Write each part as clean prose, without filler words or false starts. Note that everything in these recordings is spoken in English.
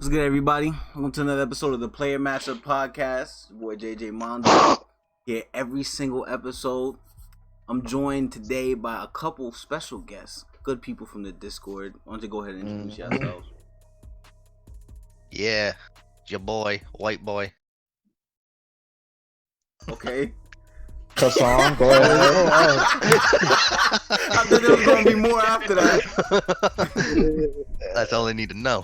What's good, everybody? Welcome to another episode of the Player Matchup Podcast. Your boy JJmondo here every single episode. I'm joined today by a couple special guests, good people from the Discord. Why don't you go ahead and introduce yourselves? Yeah, your boy, white boy. Okay. Kassan, go ahead. I thought there was gonna be more after that. That's all I need to know.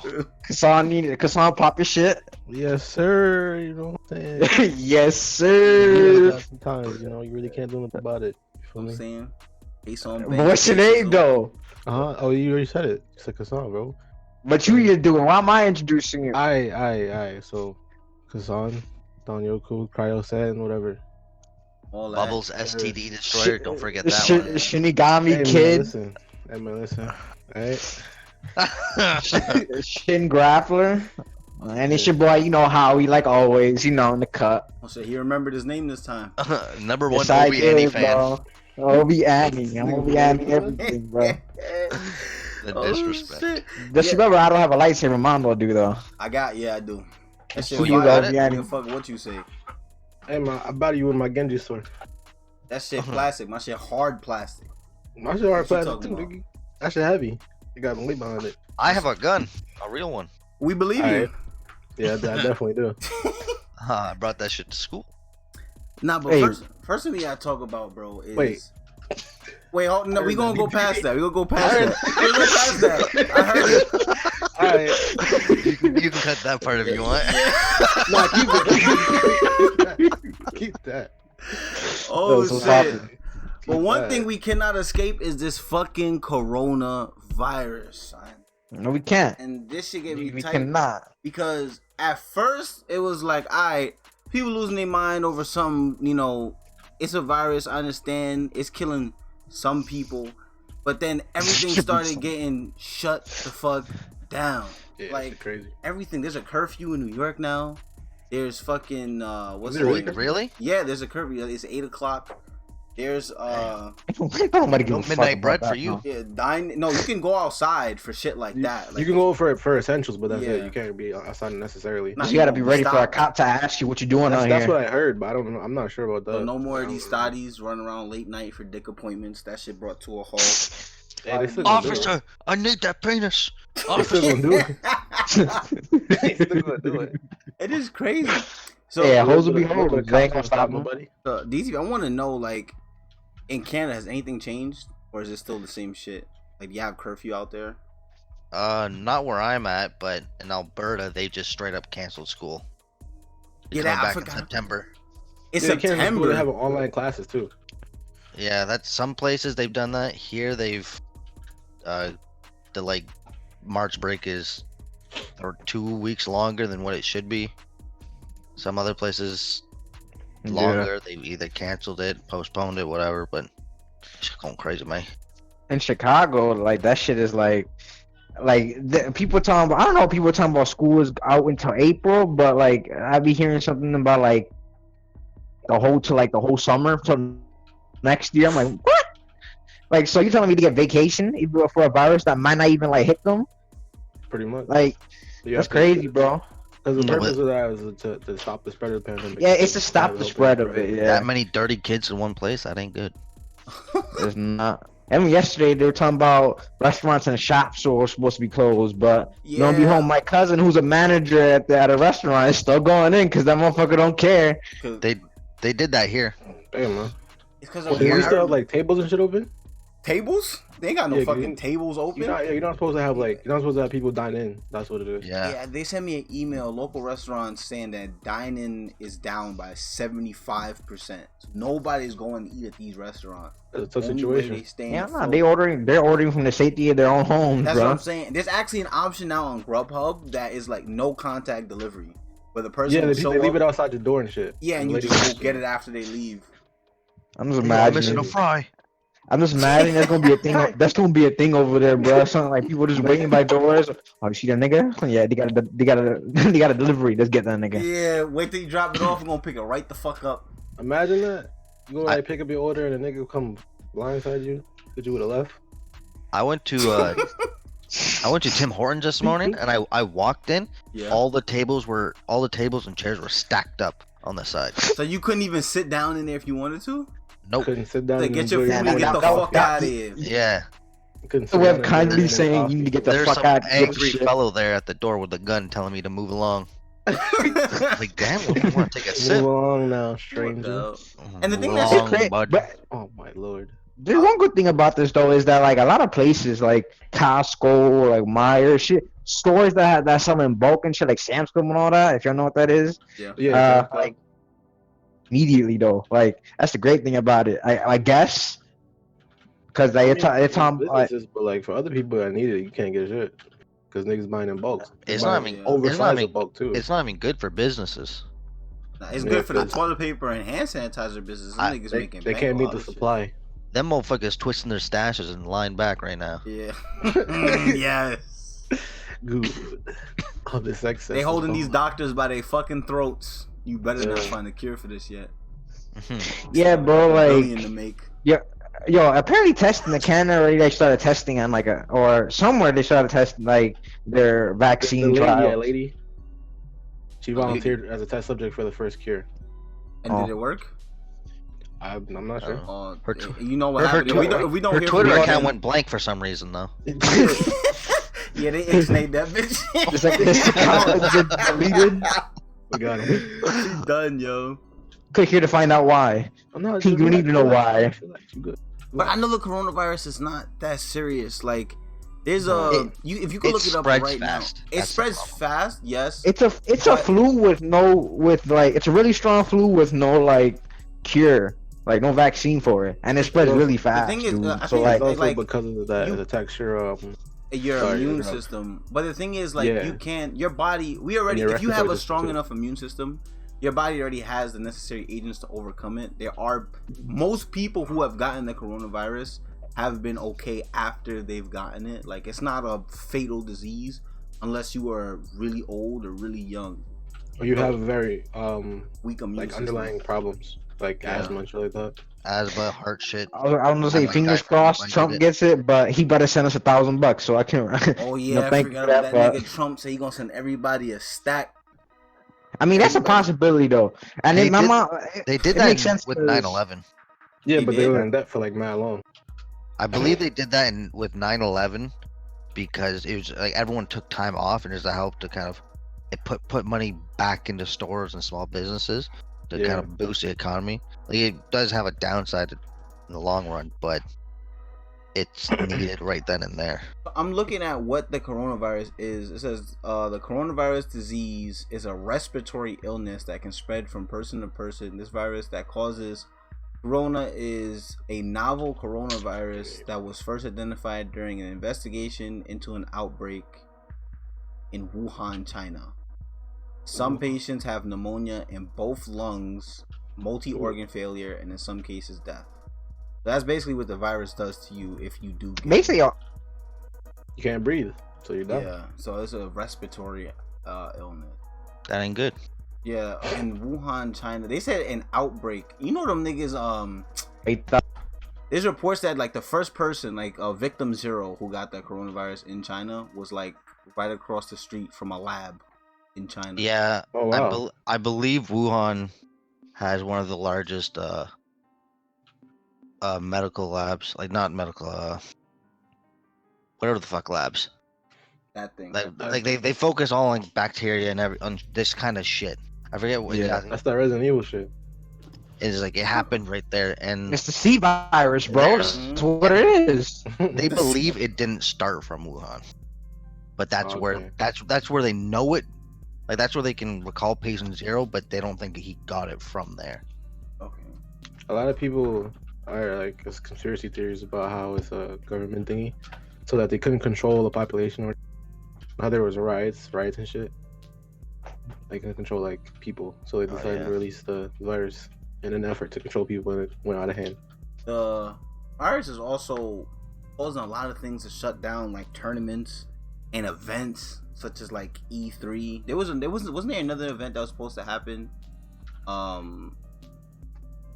Kassan, pop your shit. Yes, sir. You know what I'm saying? Yes, sir. Sometimes, you really can't do nothing about it. You feel I'm me? saying, face on But bench, what's your face name on- though? Oh, you already said it. It's like Kassan, bro. But you're doing. Why am I introducing you? Aye. So, Kassan, Don Yoku, Cryo Sen, whatever. All that. Bubbles STD Destroyer, don't forget that Shinigami Hey, Kid, man, listen. Alright. one. Shin Grappler, and it's your boy. You know Howie, like always. In the cut. Oh shit, he remembered his name this time. Number one Yes, I Obi Annie did, fan. bro. Obi Annie. I'm Obi Annie everything, bro. The Oh, disrespect. shit. Just remember, I don't have a lightsaber. Mondo do though. I do. That shit Who fire. you got, I Yanni? don't give a fuck what you say. Hey, man, I battle you with my Genji sword. That shit plastic. My shit hard plastic. My shit hard What you plastic talking too, about? nigga. That shit heavy. You got weight behind it. I have a gun, a real one. We believe you. Alright. Yeah, I definitely do. I brought that shit to school. Nah, but Hey. first thing we gotta talk about, bro, is Wait. hold, no, we gonna go past that. We gonna go past I heard- that. We gonna go past that. I heard it. Alright. You can cut that part if you want. Nah, keep it. Keep that. Oh so shit. poppin'. But Keep one that. thing we cannot escape is this fucking coronavirus, son. No, we can't. And this shit get me We tight cannot. because at first it was like, alright, people losing their mind over some, it's a virus. I understand it's killing some people, but then everything started getting shut the fuck down. Yeah, Like, shit crazy. Everything. There's a curfew in New York now. There's fucking what's Is it? it Wait, really? Yeah, there's a curfew. It's 8:00. There's Nobody give No a fuck midnight about bread that, for you. no. yeah, dine. No, you can go outside for shit like that. Like, You can go for essentials, but that's Yeah. it. You can't be outside necessarily. Nah, You gotta be won't ready for a stop. cop to ask you what you doing out That's here. what I heard, but I don't know. I'm not sure about So that. no more of I these don't know. studies running around late night for dick appointments. That shit brought to a halt. Hey, they still gonna do it. Officer, I need that penis. They still Officer. gonna do it. They still gonna do it. It is crazy. So Yeah, hoes will be Look, hoes. look, They ain't cops gonna stop don't nobody. DZ, I want to know, like, in Canada, has anything changed, or is it still the same shit? Like, you have curfew out there? Not where I'm at, but in Alberta, they just straight up canceled school. Yeah, Coming I back in forgot. September. It's Yeah, they can't just do it. September. They have online classes too. Yeah, that's some places they've done that. Here they've the like March break is or 2 weeks longer than what it should be. Some other places longer. They either canceled it, postponed it, whatever. But it's going crazy, man. In Chicago, like that shit is like people talking about. I don't know. If people talking about school is out until April, but like I be hearing something about like the whole summer till next year. I'm like, what? Like, so you telling me to get vacation even for a virus that might not even like hit them? Pretty much. Like, You that's have to- crazy, bro. Because the Yeah, purpose of that is to stop the spread of the pandemic. Yeah, it's to stop the spread of it. Yeah, That many dirty kids in one place, that ain't good. it's not. I mean, yesterday they were talking about restaurants and shops were supposed to be closed, but lo and behold, my cousin, who's a manager at a restaurant, is still going in because that motherfucker don't care. They did that here. Damn, man. It's because Well, of do we weird still have like tables and shit open? tables. They ain't got no Yeah, fucking you- tables open. You're not supposed to have people dine in. That's what it is. Yeah. Yeah, they sent me an email, local restaurants saying that dining is down by 75%. So nobody's going to eat at these restaurants. It's a Only way situation. they staying Yeah, nah, afloat. they're ordering from the safety of their own homes, That's what bro. I'm saying. There's actually an option now on Grubhub that is like no contact delivery, where the person Yeah, will they show leave up. it outside your door and shit. Yeah, and you Lady- just go get it after they leave. I'm just I'm missing imagining. a fry. I'm just imagining that's gonna be a thing. That's gonna be a thing over there, bro. Something like people just waiting by doors. Oh, you see that nigga? Yeah, they got a delivery. Let's get that nigga. Yeah, wait till you drop it off. We're gonna pick it right the fuck up. Imagine that. You go like pick up your order and a nigga come blindside you. Could you would have left? I went to I went to Tim Hortons this morning, and I walked in. Yeah. All the tables and chairs were stacked up on the side. So you couldn't even sit down in there if you wanted to? Nope. Couldn't sit down. Like, and get your enjoy food and get the fuck out of here. Yeah. Couldn't The sit web down and kindly enjoy saying coffee. you need to get the There's fuck some out. Of angry shit. fellow there at the door with a gun telling me to move along. Like, damn, you want to take a Move sip? along now, What stranger. the- And the thing that's Long, crazy, bud. but Oh my lord. there's one good thing about this though is that like a lot of places like Costco, like Meijer, shit, stores that sell in bulk and shit, like Sam's Club and all that. If y'all know what that is, Yeah. Yeah. like immediately though, like that's the great thing about it. I guess because like it's on like businesses, but like for other people that need it, you can't get shit because niggas buying in bulk. It's Buying not even- oversized in bulk too. It's not even good for businesses. Nah, it's Yeah, good for the 'cause- toilet paper and hand sanitizer business. Them niggas They, making they bank can't on meet all the this shit. supply. Them motherfuckers twisting their stashes and lying back right now. Yeah. Yes. Good. All this excess. They is holding these gone. doctors by their fucking throats. You better not Yeah. find a cure for this yet. yeah, bro, Billion to like make. yo, apparently testing the Canada already like started testing on like or somewhere they started testing like their The vaccine lady, trial. yeah, lady. She volunteered as a test subject for the first cure. And Oh. did it work? I'm not sure. Her You know what her happened? If we don't Her hear Twitter from account them- went blank for some reason though. Yeah, they ixnayed that bitch. It's like this account has been deleted. We got him. She's done, yo. Click here to find out why. I'm not. You don't need to know why. You good. But I know the coronavirus is not that serious. Like, there's if you could it look it up spreads right fast. now, it That's the spreads problem. fast. Yes. It's a But- flu with like it's a really strong flu with no like cure, like no vaccine for it, and it spreads really fast. thing is, dude. I So think like It's also like, because of that you- it attacks your your Sorry, immune interrupt. system. But the thing is, like, Yeah. you can't. Your body. We already. your If you have a respiratory strong system, too. enough immune system, your body already has the necessary agents to overcome it. There are most people who have gotten the coronavirus have been okay after they've gotten it. Like, it's not a fatal disease unless you are really old or really young. or you have very Weak immune like system. underlying problems like Yeah. asthma and shit like that. Asthma, heart shit. I was gonna say I'm like, fingers I crossed did Trump it. gets it, but he better send us $1,000 so I can. Oh you yeah, know, I thank you forgot for about that but- nigga Trump say he gonna send everybody a stack. I mean that's a possibility though, and They then my did- mom. They did it that makes sense with 'cause- 9/11. Yeah, He but they did. were in debt for like mad long. I believe they did that with 9/11 because it was like everyone took time off and it was to help to kind of it put money back into stores and small businesses to Yeah. kind of boost the economy. Like it does have a downside in the long run, but it's needed right then and there. I'm looking at what the coronavirus is. It says the coronavirus disease is a respiratory illness that can spread from person to person. This virus that causes corona is a novel coronavirus that was first identified during an investigation into an outbreak in Wuhan, China. Some patients have pneumonia in both lungs, multi-organ failure, and in some cases death. That's basically what the virus does to you if you do get Basically, You can't breathe, so you're done. yeah, so it's a respiratory illness. That ain't good. Yeah, in Wuhan, China, they said an outbreak. You know them niggas. There's reports that like the first person, like victim 0 who got the coronavirus in China, was like right across the street from a lab in China. Yeah, Oh wow. I believe Wuhan has one of the largest medical labs, like not medical, whatever the fuck labs. That thing. Like they focus all on bacteria and on this kind of shit. I forget what Yeah. exactly That's that Resident Evil shit. is like. It happened right there, and it's the C virus, bro. That's what it is. they believe it didn't start from Wuhan, but that's Okay. where that's where they know it. Like that's where they can recall patient 0, but they don't think he got it from there. Okay. A lot of people are like there's conspiracy theories about how it's a government thingy, so that they couldn't control the population. Or how there was riots and shit. They couldn't control like people, so they decided yeah. to release the virus in an effort to control people, and it went out of hand. The virus is also causing a lot of things to shut down, like tournaments and events such as like E3. Wasn't there another event that was supposed to happen? I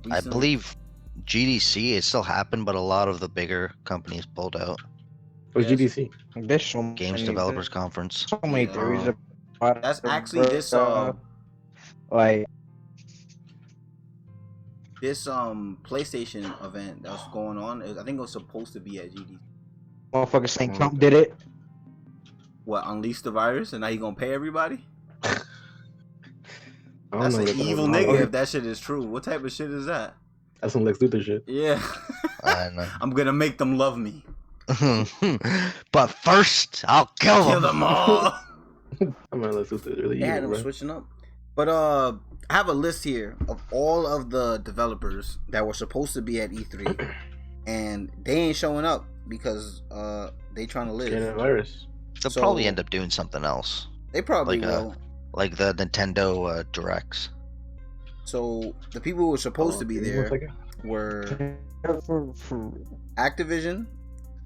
Recently? believe GDC it still happened, but a lot of the bigger companies pulled out. It was Yes. GDC. There's so Games many, Developers Conference. so many Yeah. theories about That's it, actually this like PlayStation event that's going on. I think it was supposed to be at GDC. motherfucker saying Trump did it. What, unleash the virus and now you gonna pay everybody? I don't That's know an what that evil was. nigga if that shit is true. What type of shit is that? That's some Lex Luthor shit. Yeah. I know. I'm gonna make them love me. But first, I'll kill Kill them. them all. I'm gonna Lex Luthor really They had evil, them bro. switching up. But I have a list here of all of the developers that were supposed to be at E3 and they ain't showing up because they trying to live. Getting a virus. They'll So- probably end up doing something else, They probably like, will. like the Nintendo Directs. So the people who were supposed to be Give me there 1 second. were Activision,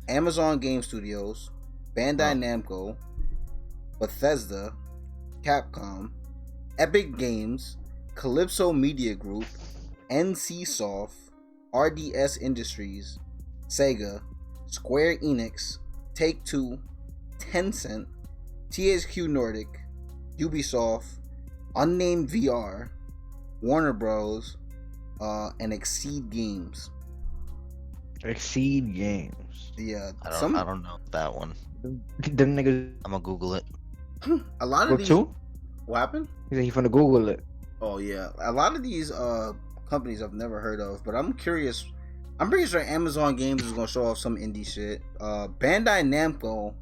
Amazon Game Studios, Bandai Namco, Bethesda, Capcom, Epic Games, Calypso Media Group, NCSoft, RDS Industries, Sega, Square Enix, Take-Two, Tencent, THQ Nordic, Ubisoft, Unnamed VR, Warner Bros, and Exceed Games. Exceed Games. Yeah, I don't know that one. Them niggas I'm gonna Google it. a lot go of these. too? What happened? He said he finna Google it. Oh yeah, a lot of these companies I've never heard of, but I'm curious. I'm pretty sure Amazon Games is gonna show off some indie shit. Bandai Namco,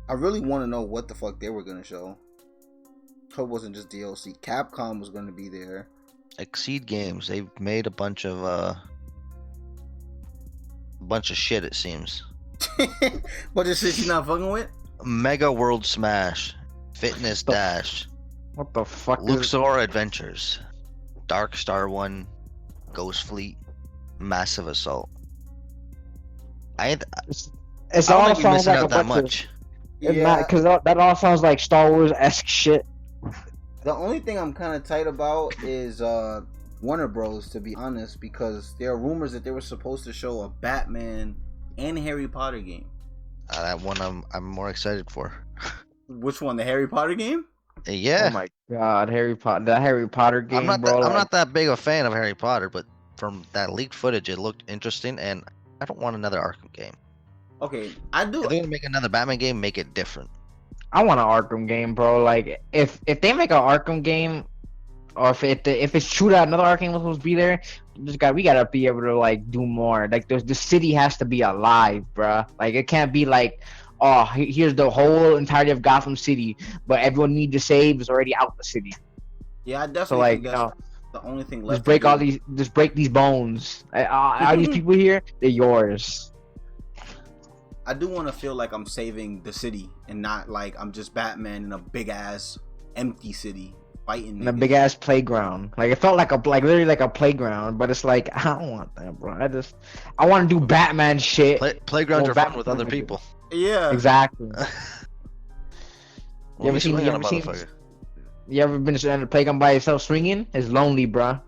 I really want to know what the fuck they were gonna show. Hope it wasn't just DLC. Capcom was gonna be there. Exceed Games. They've made a bunch of shit. It seems. What is shit you not fucking with? Mega World Smash, Fitness The- Dash, What the fuck is Luxor Adventures, Dark Star 1, Ghost Fleet, Massive Assault. it's I don't all think you're sounds missing like a out that bunch of much. because that all sounds like Star Wars esque shit. The only thing I'm kind of tight about is Warner Bros. To be honest, because there are rumors that they were supposed to show a Batman and Harry Potter game. That one I'm more excited for. Which one? The Harry Potter game? Yeah, Oh my god, Harry Potter! That Harry Potter game, I'm not bro. I'm not that big a fan of Harry Potter, but from that leaked footage, it looked interesting, and I don't want another Arkham game. Okay, I do. If they're gonna make another Batman game, make it different. I want an Arkham game, bro. Like if they make an Arkham game, or if it's true that another Arkham was supposed to be there, we gotta be able to like do more. Like the city has to be alive, bro. Like it can't be like, oh, here's the whole entirety of Gotham City, but everyone need to save is already out the city. Yeah, I definitely So like, think you that's know, the only thing left. just break these bones. All these people here, they're yours. I do want to feel like I'm saving the city and not like I'm just Batman in a big ass empty city fighting. In a niggas. big ass playground. Like it felt like literally like a playground, but it's like I don't want that, bro. I want to do Batman shit. Playgrounds Well, are fun Batman with other is- people. Yeah. Exactly. Well, ever seen- swing you on a ever seen- motherfucker. You ever been in a playground by yourself swinging? It's lonely, bro.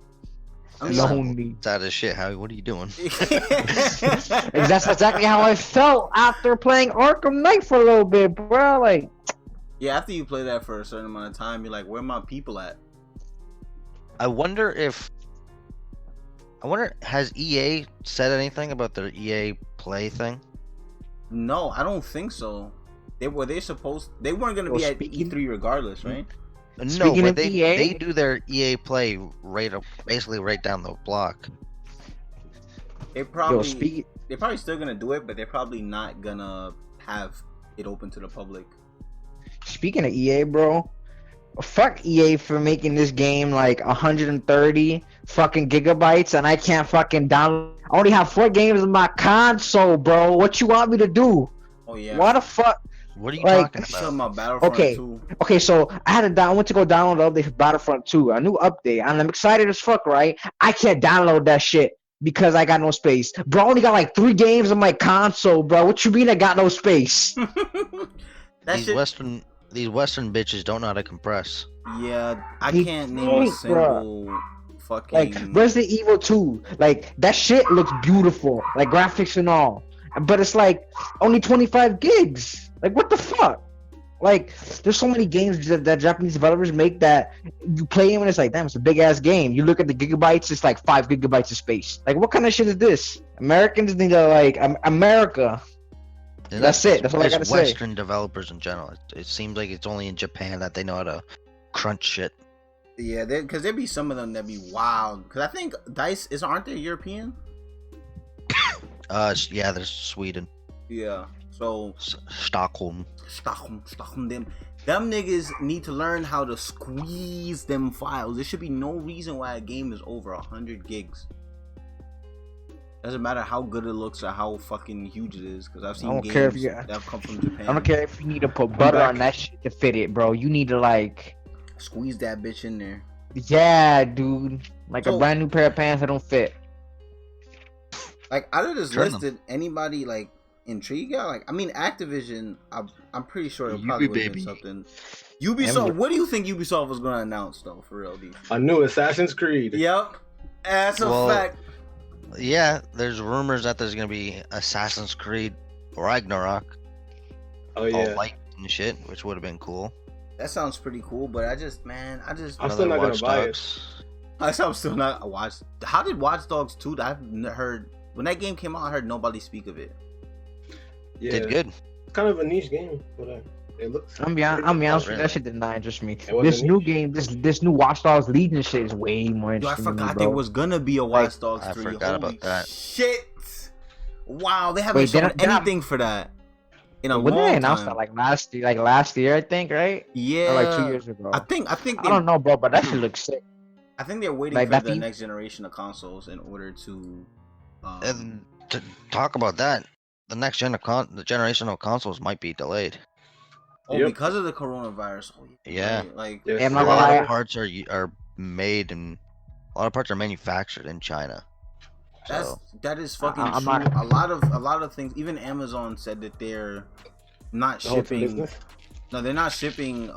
I'm not- Lonely. It's out of shit, Howie. What are you doing? That's exactly how I felt after playing Arkham Knight for a little bit, bro. Like, Yeah, after you play that for a certain amount of time, you're like, where are my people at? I wonder, has EA said anything about their EA Play thing? No, I don't think so. They weren't gonna Well, be at speaking- E3 regardless, right? No, Speaking but of they EA? do their EA Play basically right down the block. They probably speak. they're probably still gonna do it, but they're probably not gonna have it open to the public. Speaking of EA, bro, fuck EA for making this game like 130 fucking gigabytes, and I can't fucking download. I only have 4 games on my console, bro. What you want me to do? Oh yeah. What the fuck? What are you Like- talking Talking about? about Battlefront Okay. 2. Okay, so I went to go download the update for Battlefront 2, a new update, and I'm excited as fuck, right? I can't download that shit because I got no space. Bro, I only got like 3 games on my console, bro. What you mean I got no space? That These shit. Western bitches don't know how to compress. Yeah, I He can't name a can't, single fucking. Like Resident Evil 2, like that shit looks beautiful, like graphics and all. but it's like only 25 gigs. Like what the fuck? Like there's so many games that Japanese developers make that you play them and it's like, damn, it's a big ass game. You look at the gigabytes, it's like 5 gigabytes of space. Like what kind of shit is this? Americans need to like America. Yeah, That's it. That's all I it's gotta say. Western developers in general. It seems like it's only in Japan that they know how to crunch shit. Yeah, because there be some of them that be wild. Because I think Dice aren't they European? Yeah, there's Sweden, Yeah. So Stockholm. Stockholm, them niggas need to learn how to squeeze them files. There should be no reason why a game is over 100 gigs. Doesn't matter how good it looks or how fucking huge it is. Because I've seen games that have come from Japan. I don't care if you need to put butter on that shit to fit it, bro. You need to like squeeze that bitch in there. Yeah, dude. Like a brand new pair of pants that don't fit. Like out of this list, did anybody like intrigue y'all? Like, I mean, Activision. I'm pretty sure it probably would have been something. Ubisoft. What do you think Ubisoft was going to announce though? For real, dude. A new Assassin's Creed. Yep, that's a fact. Yeah, there's rumors that there's gonna be Assassin's Creed Ragnarok. Oh yeah. All light and shit, which would have been cool. That sounds pretty cool, but I'm still not gonna buy it. I'm still not watched. How did Watch Dogs 2? I've heard when that game came out. I heard nobody speak of it. Yeah, did good. It's kind of a niche game, but it looks. I'm be honest with you, that shit did not interest me. This new game, this new Watch Dogs Legion shit is way more interesting. I forgot there was gonna be a Watch Dogs 3. I forgot about that. Shit! Wow, they haven't shown anything for that in a long time. They announced that like last year, I think, right? Yeah, or like 2 years ago. I think. I don't know, bro, but that shit looks sick. I think they're waiting for the next generation of consoles in order to. And to talk about that, the next generation of consoles might be delayed. Oh, because of the coronavirus. Oh, yeah. Right? Like, a lot of parts are made and a lot of parts are manufactured in China. That is fucking true. A lot of things. Even Amazon said that they're not shipping. No, they're not shipping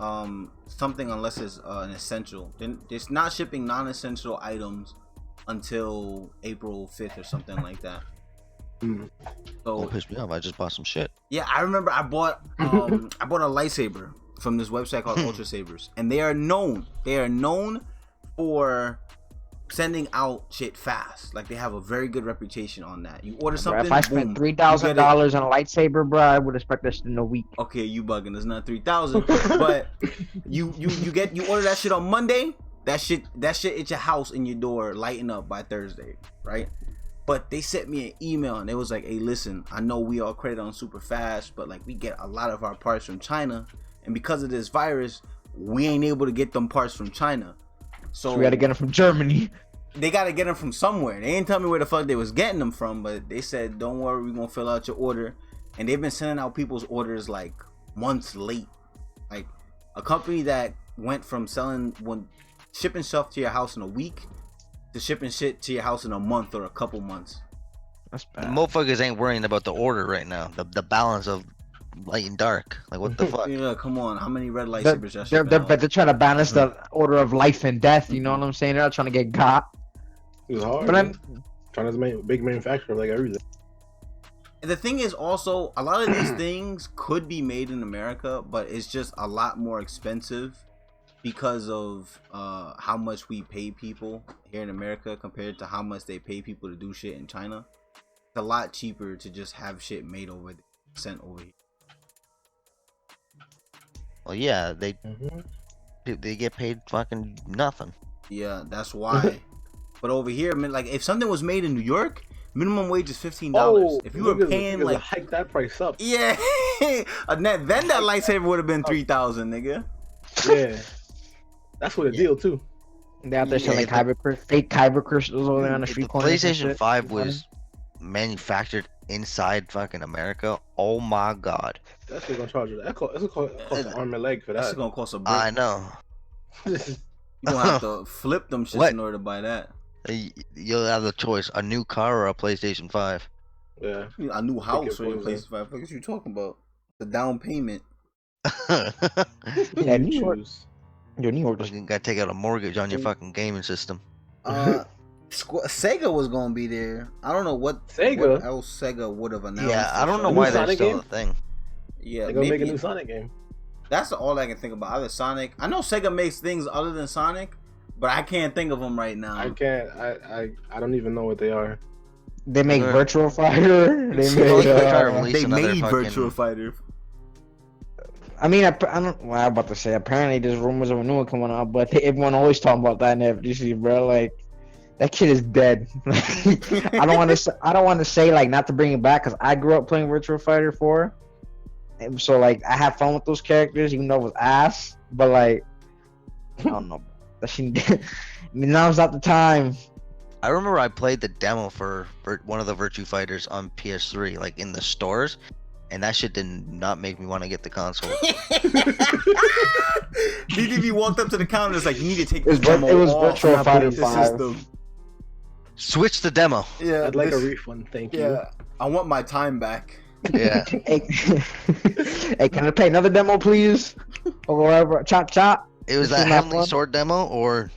something unless it's an essential. They're not shipping non-essential items until April 5th or something like that. So don't piss me off. I just bought some shit. Yeah, I remember I bought a lightsaber from this website called Ultra Sabers, and they are known for sending out shit fast. Like they have a very good reputation on that. You order something, if I spent $3,000 on a lightsaber, bro, I would expect this in a week. Okay, you bugging. It's not 3,000, but you order that shit on Monday. That shit at your house in your door lighting up by Thursday, right? But they sent me an email and it was like, hey, listen, I know we all credit on super fast, but like we get a lot of our parts from China, and because of this virus, we ain't able to get them parts from China. So we gotta get them from Germany. They gotta get them from somewhere. They ain't tell me where the fuck they was getting them from, but they said, don't worry, we're gonna fill out your order. And they've been sending out people's orders like months late. Like a company that went from shipping stuff to your house in a week to shipping shit to your house in a month or a couple months. That's bad. The motherfuckers ain't worrying about the order right now. The balance of light and dark. Like what the fuck? Yeah, come on. How many red lightsabers they're trying to balance the order of life and death. You know what I'm saying? They're not trying to get got. It was hard. But China's a big manufacturer, like everything. And the thing is also, a lot of these things could be made in America, but it's just a lot more expensive because of how much we pay people here in America compared to how much they pay people to do shit in China. It's a lot cheaper to just have shit made over there, sent over here. Well, yeah, they get paid fucking nothing. Yeah, that's why. But over here, I mean, like if something was made in New York, minimum wage is $15. Oh, if you were paying like hike that price up, yeah, then that lightsaber would have been 3,000, nigga. Yeah, that's what a deal too. They out there selling fake kyber crystals over there on the street corner. PlayStation 5 was manufactured inside fucking America. Oh my god. That's gonna charge you. That's gonna cost an arm and leg for that. That's gonna cost a brick. I know. You gonna have to flip them shits in order to buy that. You'll have the choice: a new car or a PlayStation 5. Yeah. A new house or a PlayStation 5. What are you talking about? The down payment. Yeah, New York. Your New York. You gotta take out a mortgage on your fucking gaming system. Sega was gonna be there. I don't know what Sega? what else Sega would have announced. Yeah, I don't know New why they're Sonic still game? a thing. Yeah, They're gonna make a maybe new Sonic game. that's all I can think about. Either Sonic. I know Sega makes things other than Sonic, but I can't think of them right now. I can't. I don't even know what they are. They make Uh, Virtual Fighter. They Well, made. they're trying to release They another made fucking- Virtual Fighter. I mean, I don't. Well, I'm about to say. Apparently, there's rumors of a new one coming out, but everyone always talking about that in FGC, bro. Like, that kid is dead. I don't want to. I don't want to say like not to bring it back because I grew up playing Virtual Fighter 4, and so like I have fun with those characters, even though it was ass. But like, I don't know. That shit. I mean, now's not the time. I remember I played the demo for one of the Virtua Fighters on PS3, like in the stores, and that shit did not make me want to get the console. DDB walked up to the counter and was like, "You need to take It was this demo it was off Virtual my Fighter PlayStation 5. system." Switch the demo. Yeah, I'd like a this- refund, thank you. Yeah, I want my time back. Yeah. Hey, hey, can I play another demo, please? Or whatever. Chop chop. It was This that is not Heavenly fun. Sword demo or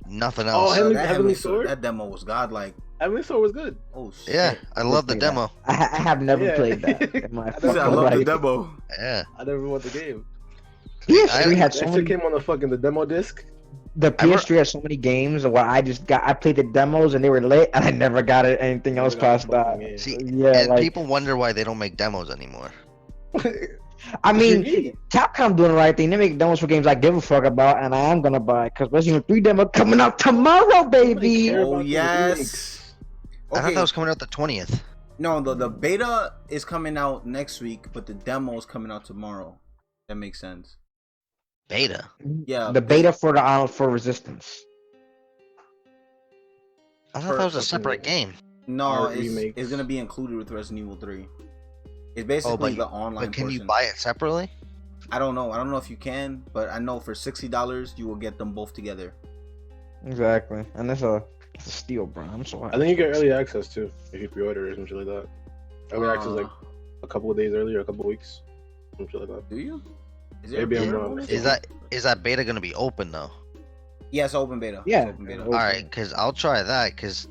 nothing Oh, else. Heavenly Sword? That demo was godlike. Heavenly Sword was good. Oh shit. Yeah, I love the Play that. demo. I have never Yeah. played that in my I I, said fucking I love the life. demo. Yeah. I never bought the game. PS3 had That so shit many. came on the demo disc. The I re- PS3 had so many games where I played the demos and they were lit, and I never got it anything else Never got past the that. fucking game. See, Yeah, and like people wonder why they don't make demos anymore. I mean, Yeah. Capcom doing the right thing. They make demos for games I give a fuck about, and I am gonna buy because Resident Evil 3 demo coming out tomorrow, baby. care Oh about the yes. I thought Okay. that was coming out the 20th. No, the beta is coming out next week, but the demo is coming out tomorrow. That makes sense. Beta. Yeah. The beta for the for Resistance. I thought that was a fucking- separate game. No, Art it's remakes. gonna be included with Resident Evil 3. It's basically the online But can portion. you buy it separately? I don't know. I don't know if you can, but I know for $60 you will get them both together. Exactly, and it's a steal, bro. I'm so happy. I think you get early access too if you pre-order or some shit like that. Early access like a couple of days earlier, a couple of weeks, some shit like that. Do you? Is there Maybe a I'm beta wrong. bonus? Is that beta gonna be open though? Yeah, it's open beta. Yeah. It's open beta. Okay. All right, cause I'll try that. Cause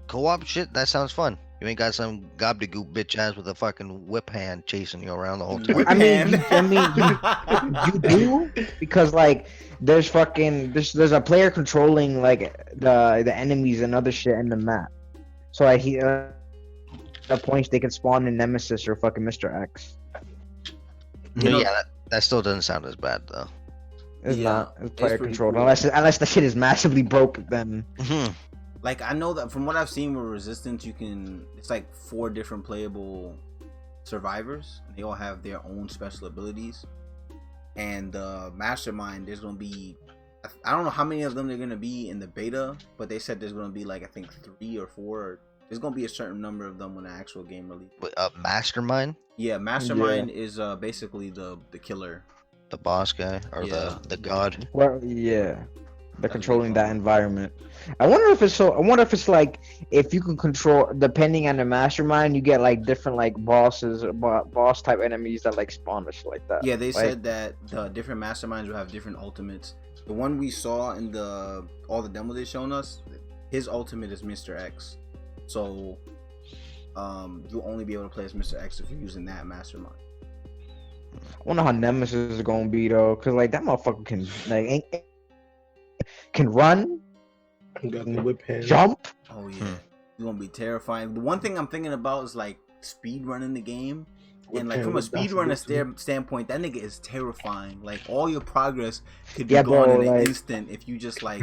co-op shit that sounds fun. You ain't got some gobbledygook bitch ass with a fucking whip hand chasing you around the whole time. Whip I mean, hand. you do because like there's there's a player controlling like the enemies and other shit in the map. So like at points they can spawn in Nemesis or fucking Mr. X. You know- Yeah, that still doesn't sound as bad though. It's Yeah, not. It's it's player pretty controlled cool. unless the shit is massively broke. Then Mhm. Like I know that from what I've seen with Resistance, it's like 4 different playable survivors. They all have their own special abilities. And Mastermind, there's gonna be, I don't know how many of them they're gonna be in the beta, but they said there's gonna be like I think 3 or 4. There's gonna be a certain number of them when the actual game releases. But Mastermind, Yeah, Mastermind is basically the killer. the boss guy or Yeah. the god. well, yeah, they're controlling fun. that environment. I wonder if it's like if you can control depending on the mastermind, you get like different like bosses, boss type enemies that like spawn or shit like that. Yeah, they Like, said that the different masterminds will have different ultimates. The one we saw in all the demos they shown us, his ultimate is Mr. X. So you'll only be able to play as Mr. X if you're using that mastermind. I wonder how Nemesis is gonna be though, cause like that motherfucker can run, Got the whip hand. jump. Oh yeah. It's gonna be terrifying. The one thing I'm thinking about is like speed running the game. Whip And like hand from a with speed Dr. runner Wilson. standpoint, that nigga is terrifying. Like all your progress could be Yeah, gone bro, in an like- instant if you just like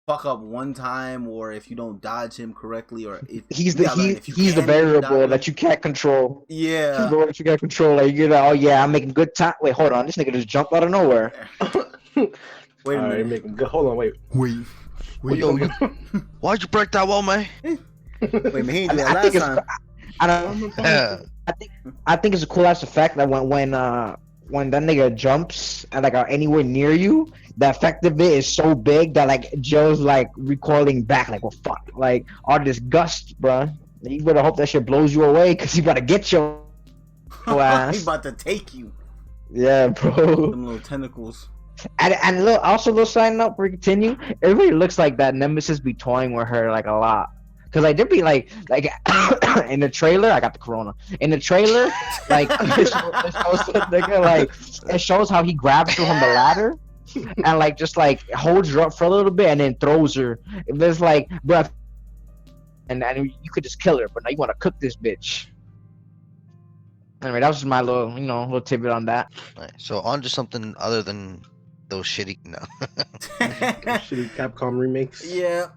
fuck up one time, or if you don't dodge him correctly, or if He's you the gotta learn if you he's the can variable dodge him. that you can't control. He's Yeah. the one that you can't control. Like you're like, oh yeah, I'm making good time. Wait, hold on, this nigga just jumped out of nowhere. Wait a All right, minute. make him go. Hold on, wait. Wait. Yo, why'd you break that wall, man? Wait, man, he didn't do I that think last it's time. I don't. Yeah. I think it's a cool ass effect that when that nigga jumps and like are anywhere near you, the effect of it is so big that like Joe's like recoiling back, like well fuck, like all this gust, bruh. You better hope that shit blows you away, cause you better get your He ass. about to take you. Yeah, bro. Them little tentacles. And look, also a little side note before we continue, it really looks like that Nemesis be toying with her like a lot. Cause like there'd be like in the trailer, I got the corona. In the trailer, like it shows how he grabs her from the ladder and like just like holds her up for a little bit and then throws her. There's like, bruh, and you could just kill her, but now you want to cook this bitch. Anyway, that was just my little tidbit on that. Right, so on to something other than those shitty. No. Shitty Capcom remakes. Yeah.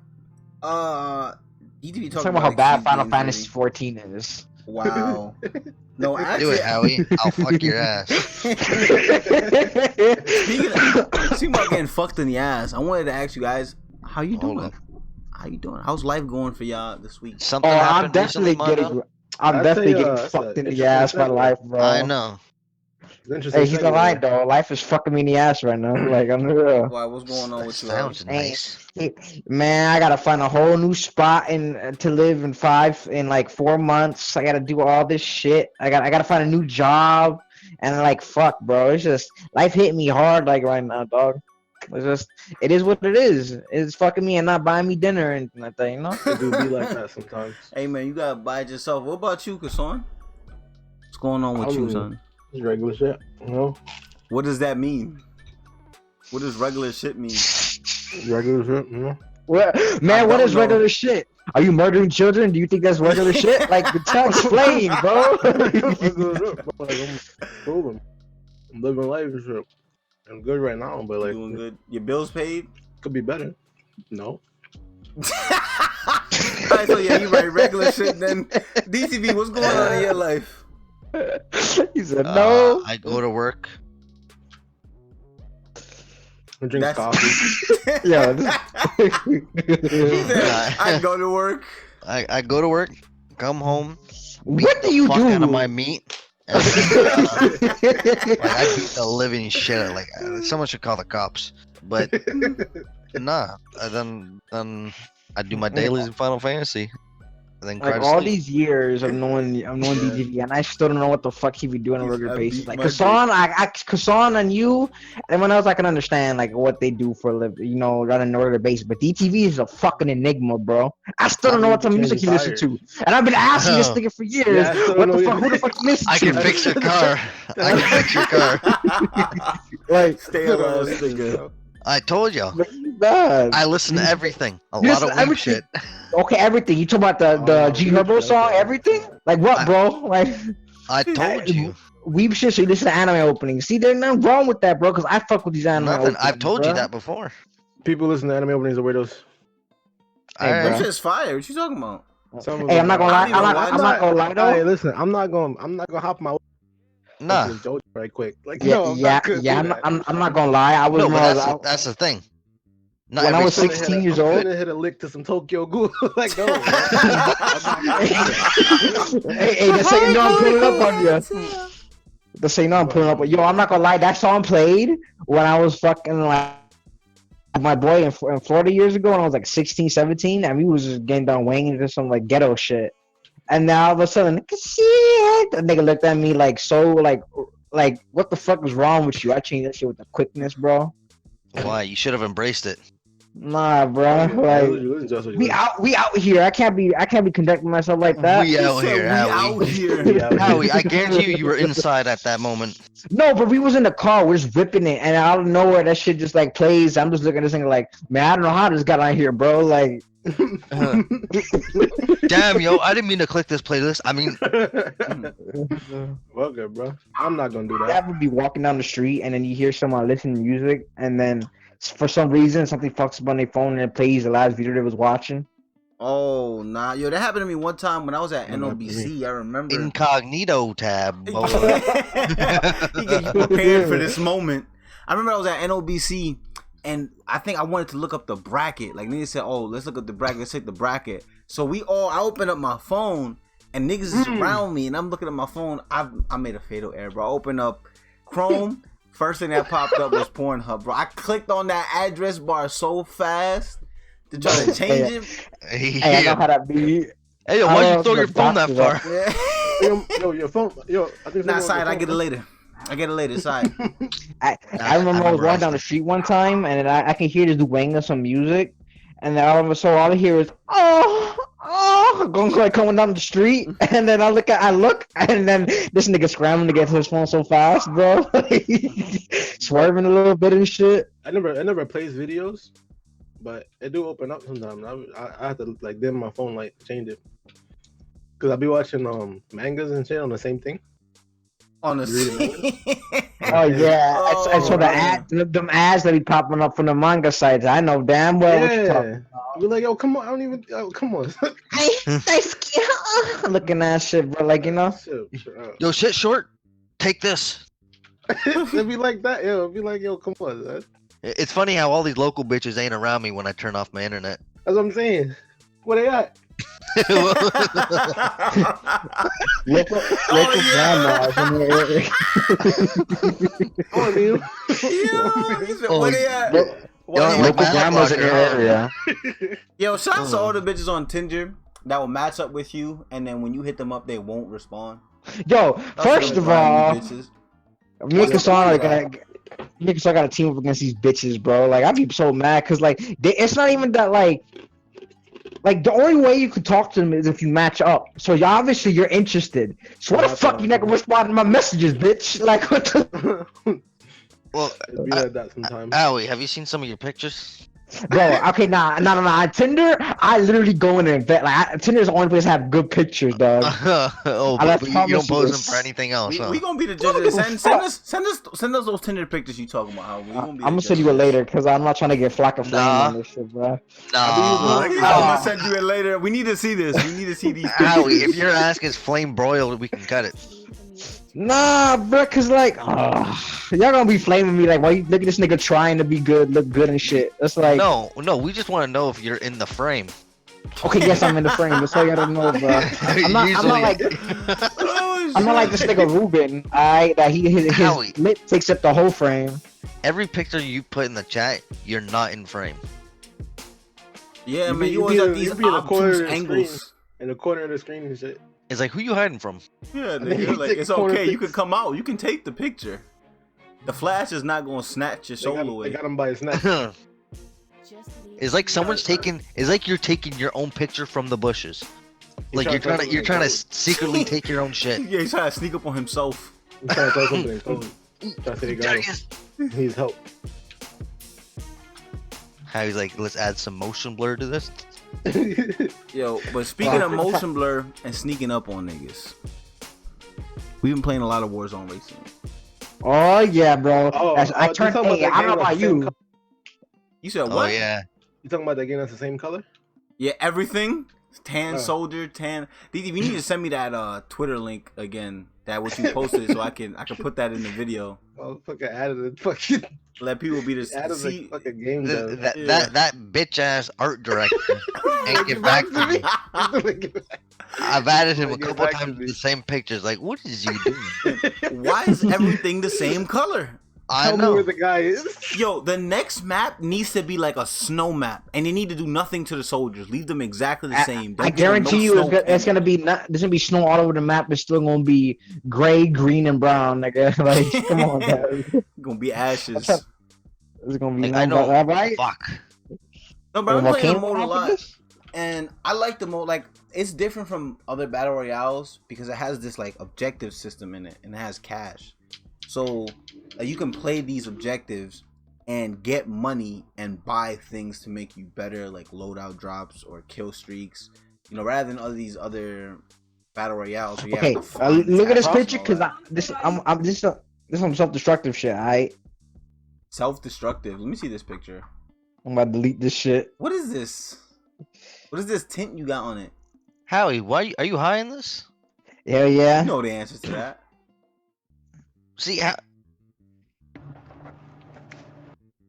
DTV Talking about how bad Final Fantasy 14 is. Wow. No, actually, Do it, Howie. I'll fuck your ass. Speaking about getting fucked in the ass, I wanted to ask you guys, how you Hold doing? up. How you doing? How's life going for y'all this week? Something I'm happened definitely recently, getting, Mondo? I'm I'd definitely say, getting that's fucked an in the ass by interesting life, bro. I know. It's interesting. Hey, he's not lying though. Life is fucking me in the ass right now. Like I'm real. Why? What's going on That with you? sounds Howie? nice. Man, I gotta find a whole new spot to live in like 4 months. I gotta do all this shit. I gotta find a new job, and like fuck, bro. It's just life hit me hard like right now, dog. It is what it is. It's fucking me and not buying me dinner and anything like that, you know. It do be like that sometimes. Hey man, you gotta buy it yourself. What about you, Kasson? What's going on with you, son? It's regular shit, you know. What does that mean? What does regular shit mean? Regular shit, you know. What man? What don't is know. regular shit? Are you murdering children? Do you think that's regular shit? Like, explain, bro. Regular shit, bro. Like, I'm living life and shit. I'm good right now, but like Doing good. Your bills paid? could be better. No. Alright, so yeah, you right. Regular shit. Then DTV, what's going on in your life? He said no. I go to work. I drink That's- coffee. Yeah. He said, I go to work. I go to work, come home, What do you fuck do? out of my meat. And, like, I beat the living shit out. Like someone should call the cops. But nah, then I do my dailies in Final Fantasy. And then cry Like to all sleep. these years of knowing DGV, and I still don't know what the fuck he be doing on a regular I basis. beat Like my Kassan and you, and when else I can understand like what they do for a living, you know, running a regular basis. But DTV is a fucking enigma, bro. I still don't know what type of music he listens to, and I've been asking this nigga for years. Yeah, I still What don't the know fuck? Who the fuck you listen I to? can fix your car. I can fix your car. Like, Stay alive, nigga. I told you. but he's bad. I listen to everything. A You lot listen of to weak everything? shit. Okay, everything. You talk about the G Herbo song, everything? Like what, bro? Like I told you. weeb shit, so you listen to anime openings. See, there's nothing wrong with that, bro, because I fuck with these anime Nothing. openings. I've told you bruh. that before. People listen to anime openings are weirdos. Hey, Alright. bro. Them shit's fire. What you talking about? Some of Hey, I'm them not gonna are- lie. I'm not gonna lie Hey, though. listen, I'm not gonna hop my Nah. JoJo right quick. Like, Yeah, no, I'm yeah, not gonna yeah. do I'm not gonna lie. I was No, more. but that's the thing. Not When I every was song- 16 years I'm old. finna hit a lick to some Tokyo Ghoul. Like, no. Hey, that's how you know I'm pulling up on you. That's how you know I'm pulling up on. Yo, I'm not gonna lie. That song played when I was fucking like my boy in Florida years ago when I was like 16, 17, and we was just getting done wanging into some like ghetto shit. And now all of a sudden, shit, that nigga looked at me like so like what the fuck is wrong with you? I changed that shit with the quickness, bro. Why? You should have embraced it. Nah, bro. Like we out here. I can't be conducting myself like that. We out He said, here, we Howie. out here. Howie, I guarantee you were inside at that moment. No, but we was in the car. We're just ripping it, and out of nowhere, that shit just like plays. I'm just looking at this thing like, man, I don't know how this got on here, bro. Like, Damn, yo, I didn't mean to click this playlist. I mean, Well, good, bro. I'm not gonna do I that. would be walking down the street, and then you hear someone listening to music, and then for some reason something fucks up on their phone and it plays the last video they was watching. Oh, nah. Yo, that happened to me one time when I was at Yeah, NOBC. I remember. incognito tab. He get you prepared for this moment. I remember I was at NOBC and I think I wanted to look up the bracket. Like niggas said, "Oh, let's look up the bracket. Let's take the bracket." So I opened up my phone and niggas is around me and I'm looking at my phone. I made a fatal error, bro. I opened up Chrome. First thing that popped up was Pornhub, bro. I clicked on that address bar so fast to try to change it. Hey, I know how that be. Hey, yo, I why'd know you throw it's your the phone that doctor, far? Yeah. Yo, your phone. Yo, I think Nah, someone- side, I get it later. I get it later. Side. I remember I was walking down the street one time, and then I can hear this dude wanging some music, and then all of a sudden all I hear is going like coming down the street, and then I look, and then this nigga scrambling to get to his phone so fast, bro, swerving a little bit and shit. I never plays videos, but it do open up sometimes. I have to like dim my phone light, change it, cause I be watching mangas and shit on the same thing. On the Oh yeah, I saw them ads that be popping up from the manga sites. I know damn well what you're talking about. I be like, yo, come on, I don't even, come on. Looking at shit, bro, like, you know. Yo, shit short. Take this. It'd be like that, yo. It'd be like, yo, come on. Man. It's funny how all these local bitches ain't around me when I turn off my internet. That's what I'm saying. Where they at? Local grandmas in the area. Oh, dude. Where they at? Local grandmas in the area. Yo, shout out to all the bitches on Tinder that will match up with you, and then when you hit them up, they won't respond. Yo, first of all, me and Kasana got a team up against these bitches, bro. Like, I'd be so mad because, like, it's not even that, like, the only way you could talk to them is if you match up. So obviously you're interested. So why the fuck you never respond to my messages, bitch? Like, what the? Well, it'd be like that sometimes. Howie, have you seen some of your pictures? Bro, okay, nah. On Tinder, I literally go in and vet. Like, Tinder is the only place to have good pictures, dog. But you don't pose them for anything else. We gonna be the judges. Send us those Tinder pictures you talking about. I'm gonna send you it later because I'm not trying to get flack of flame on this shit, bro. I'm gonna send you it later. We need to see this. We need to see these pictures. Howie, if your ass is flame broiled, we can cut it. Nah, bro, cause like, y'all gonna be flaming me like, why you look at this nigga trying to be good, look good and shit. That's like, no, we just want to know if you're in the frame. Okay, yes, I'm in the frame. That's all you gotta know, bro. I'm not like this nigga Ruben. That his lip takes up the whole frame. Every picture you put in the chat, you're not in frame. Yeah, man, you always have these obtuse angles in the corner of the screen and shit. It's like, who you hiding from? Yeah, nigga, like, it's okay. You can come out. You can take the picture. The flash is not gonna snatch your soul away. They got him by his neck. It's like someone's taking. It's like you're taking your own picture from the bushes. Like you're trying to secretly take your own shit. Yeah, he's trying to sneak up on himself. He's trying to throw something. Trying to say he got him. He needs help. Howie's like, let's add some motion blur to this. Yo, but speaking of motion blur and sneaking up on niggas, we've been playing a lot of Warzone recently. Oh yeah, bro. I turned 8. I don't know about you. You said what? Oh yeah. You talking about that game that's the same color? Yeah, everything. Tan soldier, tan. You need to send me that Twitter link again. That what you posted, so I can put that in the video. Oh, fucking added it. Fucking. Let people be the fucking game. That bitch ass art director ain't get back to me. I've added him a couple times with the same pictures. Like, what is you doing? Why is everything the same color? Tell me where the guy is. Yo, the next map needs to be like a snow map, and they need to do nothing to the soldiers. Leave them exactly the same. I guarantee you, it's gonna be there's gonna be snow all over the map. It's still gonna be gray, green, and brown. Nigga, like, come on, guys. It's gonna be ashes. It's gonna be. Like, I know. Right? Fuck. No, but I'm playing the mode a lot, and I like the mode. Like, it's different from other battle royales because it has this like objective system in it, and it has cash. So you can play these objectives and get money and buy things to make you better, like loadout drops or kill streaks. You know, rather than these other battle royales. Where you okay, have to look at this picture, cause this is some self-destructive shit. Self-destructive. Let me see this picture. I'm about to delete this shit. What is this? What is this tint you got on it? Howie, why are you high in this? Hell yeah. You know the answer to that. See,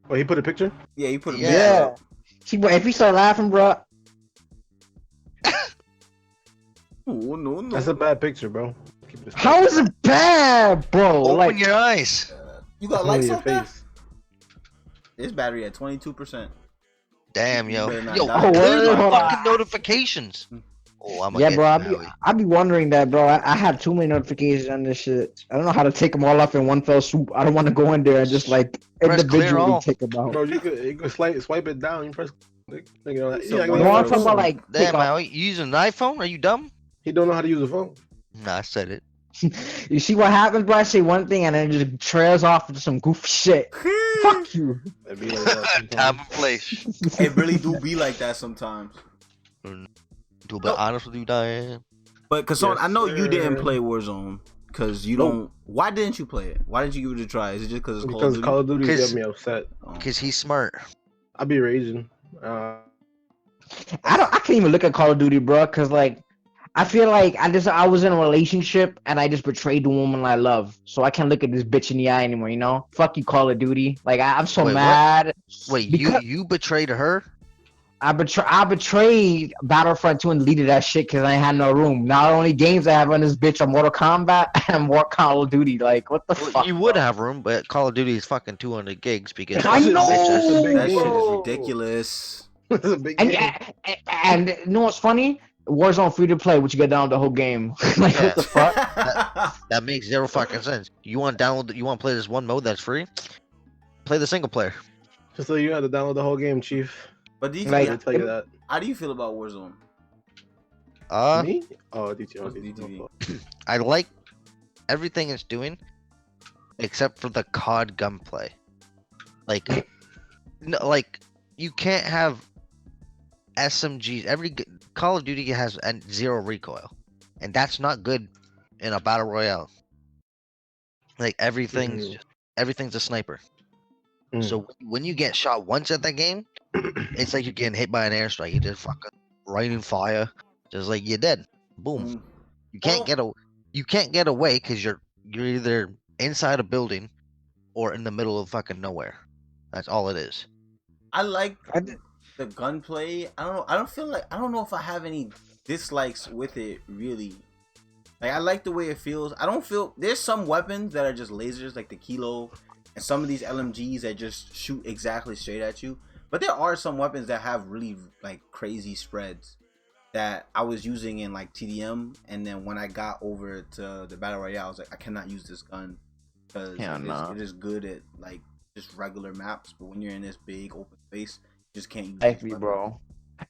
Oh, he put a picture? Yeah, you put a picture. See, boy, if he start laughing, bro. Oh, no. That's a bad picture, bro. How is it bad, bro? Open your eyes. You got lights on there? This battery at 22%. Damn, yo. Clear the fucking notifications. Oh, I'm Yeah, bro. Howie. I be wondering that, bro. I have too many notifications on this shit. I don't know how to take them all off in one fell swoop. I don't want to go in there and just like Press clear individually all. take them out. Bro, you could swipe it down. You press. You know, So yeah, one No, I'm fell talking about swoop. like Damn, take off. Howie, you using an iPhone? Are you dumb? he don't know how to use a phone. Nah, I said it. You see what happens, bro? I say one thing and then it just trails off into some goofy shit. Fuck you. It'd be like that Time sometimes. and place. It really do be like that sometimes. To be honest with you, Diane. But Kasson, Yes, I know you didn't sir. play Warzone because you Nope. don't. Why didn't you play it? Why didn't you give it a try? Is it just because it's Call of Because Duty? Call of Duty 'Cause- get me upset. Oh. Because he's smart. I be raging. I can't even look at Call of Duty, bro, because like I feel like I was in a relationship and I just betrayed the woman I love, so I can't look at this bitch in the eye anymore. You know, fuck you, Call of Duty. Like I'm so Wait, what? mad. Wait, Because- you betrayed her? I betrayed Battlefront 2 and deleted that shit because I ain't had no room. Now the only games I have on this bitch are Mortal Kombat and more Call of Duty. Like what the Well, fuck? you would have room, but Call of Duty is fucking 200 gigs because I fucking know! bitches. It's a big That shit game. is ridiculous. It's a big And, game. and you know what's funny? Warzone free to play, which you get down the whole game. Like Yeah. what the fuck? That makes zero fucking sense. You want to download? You want to play this one mode that's free? Play the single player. Just so you had to download the whole game, Chief. But do you Like- I tell you that. how do you feel about Warzone? Me? Oh, DT. What's DT. I like everything it's doing, except for the COD gunplay. Like, no, like you can't have SMGs. Call of Duty has zero recoil, and that's not good in a battle royale. Like everything's a sniper. Mm. So when you get shot once at that game, it's like you're getting hit by an airstrike. You just fucking raining fire, just like you're dead. Boom. Mm. You can't Well- get away because you're either inside a building or in the middle of fucking nowhere. That's all it is. I like I did- the gunplay. I don't know. I don't know if I have any dislikes with it really. Like I like the way it feels. I don't feel there's some weapons that are just lasers, like the Kilo, and some of these LMGs that just shoot exactly straight at you. But there are some weapons that have really like crazy spreads that I was using in like TDM, and then when I got over to the Battle Royale, I was like, I cannot use this gun because Hell no. it is good at like just regular maps, but when you're in this big open space, you just can't use Like this me, weapon. bro.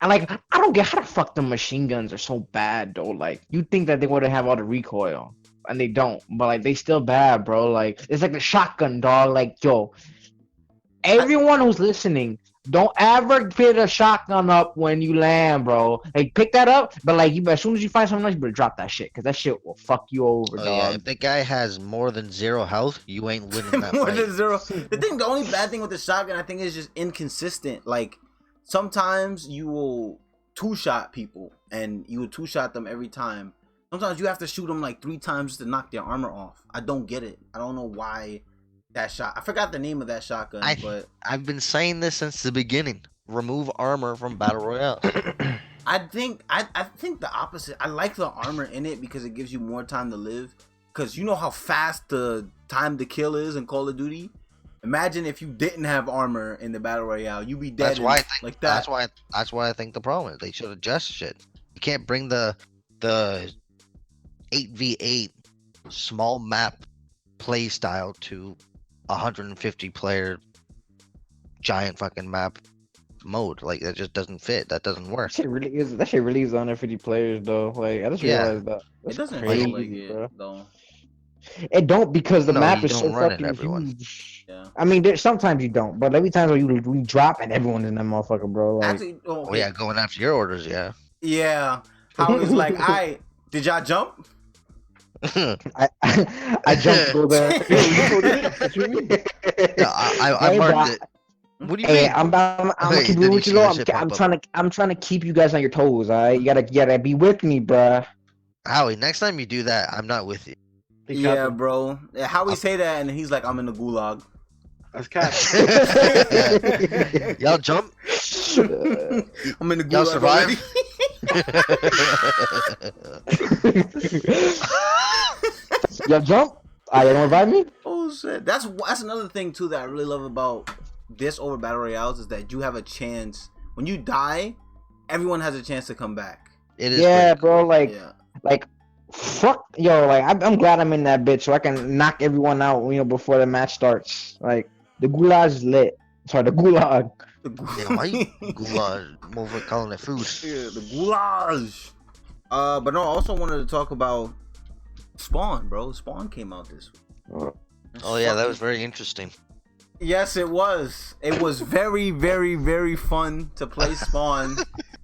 And like I don't get how the fuck the machine guns are so bad though. Like you think that they would have all the recoil, and they don't. But like they still bad, bro. Like it's like the shotgun, dog. Like yo, everyone who's listening, don't ever pick a shotgun up when you land, bro. Like pick that up, but like you, as soon as you find something else, you better drop that shit, cause that shit will fuck you over, Oh dog. yeah, if the guy has more than 0 health, you ain't winning that More fight. than zero. The only bad thing with the shotgun, I think, is just inconsistent. Like sometimes you will two-shot people, and you will two-shot them every time. Sometimes you have to shoot them like 3 times just to knock their armor off. I don't get it. I don't know why that shot. I forgot the name of that shotgun, but I've been saying this since the beginning. Remove armor from battle royale. I think the opposite. I like the armor in it because it gives you more time to live. Because you know how fast the time to kill is in Call of Duty. Imagine if you didn't have armor in the battle royale, you'd be dead. That's why I think. like that. That's why I think the problem is they should adjust shit. You can't bring the 8v8 small map play style to 150 player giant fucking map mode. Like that just doesn't fit. That doesn't work. That shit really is under 50 players though. Like I just Yeah. realized that. It That's doesn't crazy, feel like it bro. though. It don't, because the No, map you is so don't run it, fucking everyone. huge. Yeah. I mean, sometimes you don't, but every time we drop and everyone's in that motherfucker, bro. Like, Actually, Oh yeah, going after your orders, yeah. yeah. Howie's like, did y'all jump? I jumped to go there. What you mean? Yeah, I Hey, marked bro, it. What do you Hey, mean? I'm gonna Wait, keep then it you with see you, the though. shit pop up. I'm trying to keep you guys on your toes. Alright, you gotta be with me, bruh. Howie, next time you do that, I'm not with you. He Yeah, capping. bro. Yeah, Howie say that, and he's like, I'm in the gulag. That's cap. Y'all jump? I'm in the gulag. Y'all survive? already. Y'all jump? Alright, you wanna revive me? Oh shit. That's another thing too that I really love about this over battle royales is that you have a chance when you die. Everyone has a chance to come back. It is. Yeah, pretty bro. cool. Like, fuck, yo. Like, I'm glad I'm in that bitch so I can knock everyone out, before the match starts. Like, the gulag is lit. Sorry, the gulag. Yeah, why you goulash over calling it food? Yeah, the goulash. But no, I also wanted to talk about Spawn, bro. Spawn came out this week. Oh yeah, that was very interesting. Yes, it was. It was very, very, very fun to play Spawn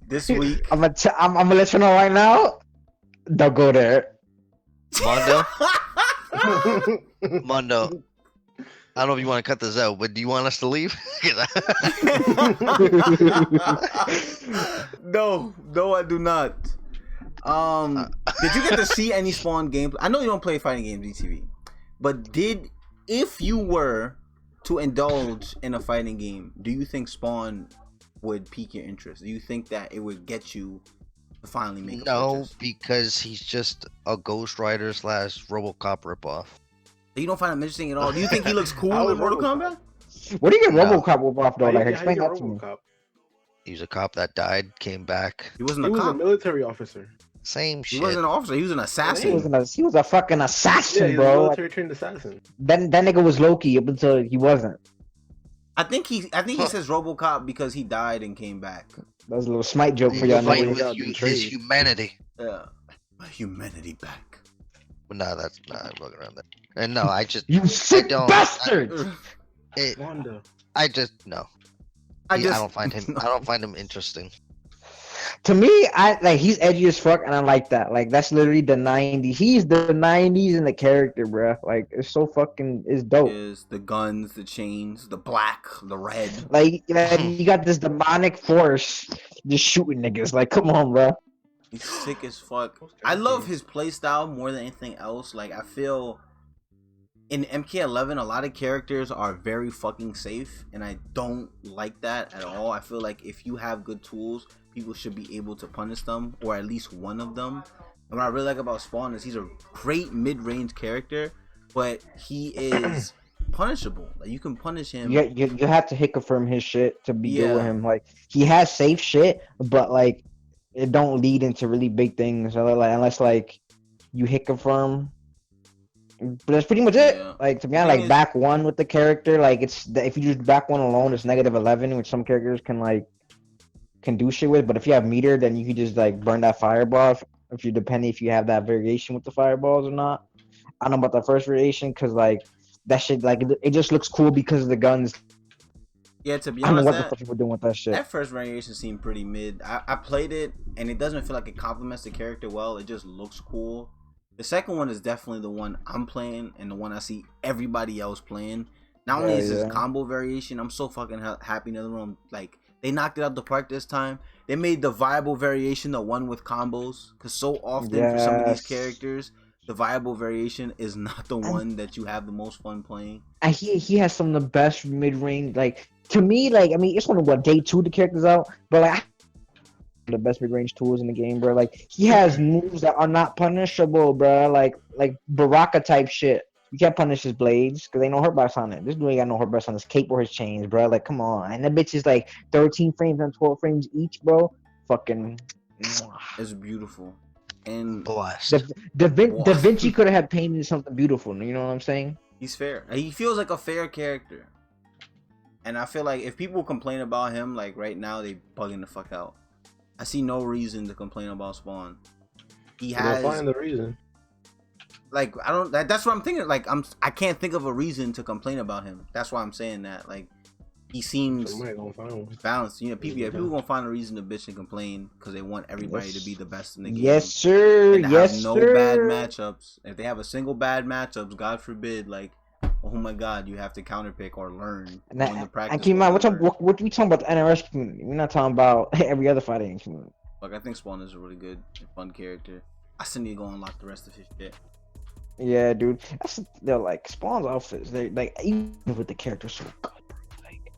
this week. I'm gonna let you know right now. Don't go there. Mondo, Mondo. I don't know if you want to cut this out, but do you want us to leave? No, I do not. Did you get to see any Spawn gameplay? I know you don't play fighting games, DTV, but if you were to indulge in a fighting game, do you think Spawn would pique your interest? Do you think that it would get you to finally make a purchase? Because he's just a Ghost Rider / RoboCop ripoff. You don't find him interesting at all? Do you think he looks cool in Mortal Kombat? What do you get No. RoboCop off though? Like, How explain you that get to me. RoboCop? He was a cop that died, came back. He wasn't He a was a cop. military officer. Same He shit. wasn't an officer. He was an He assassin. was a fucking Yeah, assassin, he's a bro. military trained assassin. Then that nigga was Loki up until he wasn't. I think he says RoboCop because he died and came back. That was a little smite joke for He's y'all fighting niggas. with his humanity. Yeah. My humanity back. But no, that's not fucking around there. And no, I just, You sick don't- bastard! Wanda. I just no. I don't find him. I don't find him interesting. To me, he's edgy as fuck, and I like that. Like, that's literally the '90s. He's the '90s in the character, bruh. Like, it's so fucking, it's dope. Is the guns, the chains, the black, the red. Like, you got this demonic force just shooting niggas. Like, come on, bruh. He's sick as fuck. I love his playstyle more than anything else. Like, I feel in MK11, a lot of characters are very fucking safe, and I don't like that at all. I feel like if you have good tools, people should be able to punish them, or at least one of them. And what I really like about Spawn is he's a great mid-range character, but he is punishable. Like, you can punish him. You have to hit confirm his shit to be good with Yeah. him. Like, he has safe shit, but like, it don't lead into really big things. So, like, unless like you hit confirm. But that's pretty much it. Yeah. Like, to be honest, Thing like is- back one with the character, like if you just back one alone, it's -11, which some characters can do shit with. But if you have meter, then you can just like burn that fireball. If you have that variation with the fireballs or not. I don't know about the first variation because like that shit, like it just looks cool because of the guns. Yeah, to be I don't know honest, what the that, fuck people doing with that shit. that first variation seemed pretty mid. I played it, and it doesn't feel like it complements the character well. It just looks cool. The second one is definitely the one I'm playing, and the one I see everybody else playing. Not only is this combo variation, I'm so fucking happy in the room. Like, they knocked it out the park this time. They made the viable variation the one with combos, because so often for some of these characters, the viable variation is not the one that you have the most fun playing. And he has some of the best mid range. Like, to me, like, I mean, it's only day 2 the character's out, but like the best mid range tools in the game, bro. Like, he has moves that are not punishable, bro. Like Baraka type shit. You can't punish his blades because ain't no hurtbox on it. This dude ain't got no hurtbox on his cape or his chains, bro. Like, come on. And that bitch is like 13 frames and 12 frames each, bro. Fucking. It's beautiful. And Blast. Da Vinci could have painted something beautiful. You know what I'm saying? he's fair. He feels like a fair character. And I feel like if people complain about him, like right now, they bugging the fuck out. I see no reason to complain about Spawn. He has. We'll find the reason. Like, I don't. That's what I'm thinking. Like, I can't think of a reason to complain about him. That's why I'm saying that. Like, he seems Somebody gonna find one. balanced. You know, people gonna find a reason to bitch and complain because they want everybody to be the best in the game. Yes, sir. And to Yes, have no sir. bad matchups. If they have a single bad matchups, God forbid, like, oh my God, you have to counterpick or learn And on the practice. keep in mind, board. what we talking about the NRS community? We're not talking about every other fighting community. Like, I think Spawn is a really good and fun character. I still need to go unlock the rest of his shit. Yeah, dude. They're like Spawn's outfits. They like even with the character so good, bro. Like,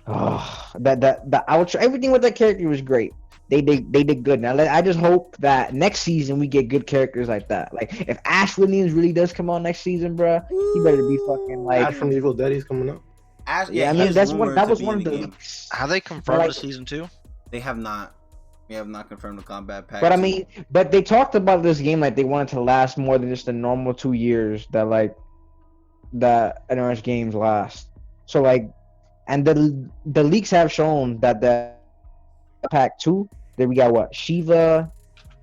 oh, the outro, everything with that character was great. They did good. Now I just hope that next season we get good characters like that. Like, if Ash Williams really does come on next season, bro, he better be fucking like. Ash from Evil Dead, he's coming up. Ash, Yeah, I he mean is that's one. rumored That to was be one in of the the. game. Have they confirmed Like- the season 2? They have not. We have not confirmed the combat pack. But I 2. mean, but they talked about this game like they wanted to last more than just the normal 2 years that like that NRS games last. So like, and the leaks have shown that the pack 2 that we got what Shiva,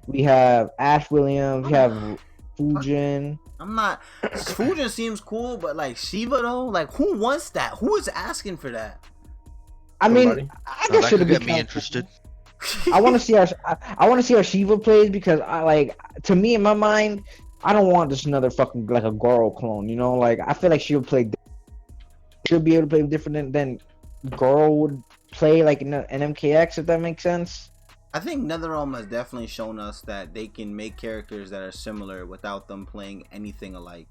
we have Ash Williams, we have Fujin. I'm not. Fujin seems cool, but like Shiva though, like who wants that? Who is asking for that? I mean, Somebody. I So guess that should could be get me interested. I want to see I want to see how Shiva plays because I like to me in my mind I don't want just another fucking like a Goro clone, you know, like I feel like she'll play she'll be able to play different than Goro would play like in an MKX, if that makes sense. I think NetherRealm has definitely shown us that they can make characters that are similar without them playing anything alike.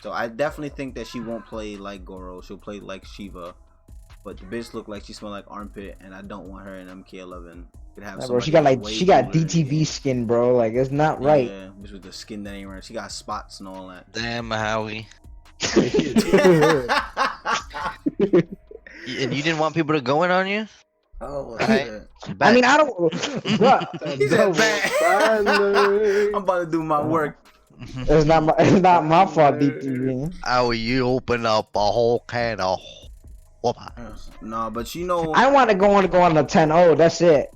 So I definitely think that she won't play like Goro. She'll play like Shiva. But the bitch look like she smell like armpit, and I don't want her in MK11. Could have Bro, she somebody got way she got cooler in the DTV game. skin, bro. Like it's not right. Yeah, bitch with the skin that ain't right. She got spots and all that. Damn, Howie. And you didn't want people to go in on you? Oh, Right. shit. I mean, I don't. Bruh, He said, "Man, Finally. I'm about to do my work." it's not my fault. DTV. Howie, you open up a whole can of whoop-a. Nah, but you know, I want to go on the 10-0. That's it.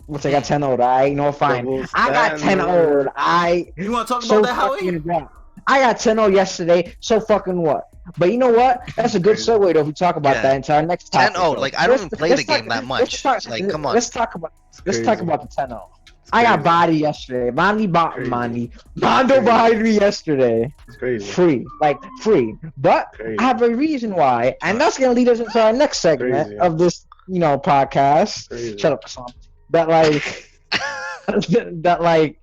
Which I got 10-0. I no fine. Double I got 10-0. standard. you want to talk So about that, Howie? fucking what? I got 10-0 yesterday. So fucking what? But you know what? That's a good segue though. If we talk about Yeah. that into our next topic. 10-0, though. like I don't even play the let's talk- game that let's much. talk- Like, come on. Let's talk about Crazy. the 10-0. It's I got crazy. body yesterday. Crazy. Mondo bodied me yesterday. It's crazy. Free. But Crazy. I have a reason why, and that's gonna lead us into our next segment Crazy. of this, podcast. Crazy. Shut up, Kasam. That like, that like,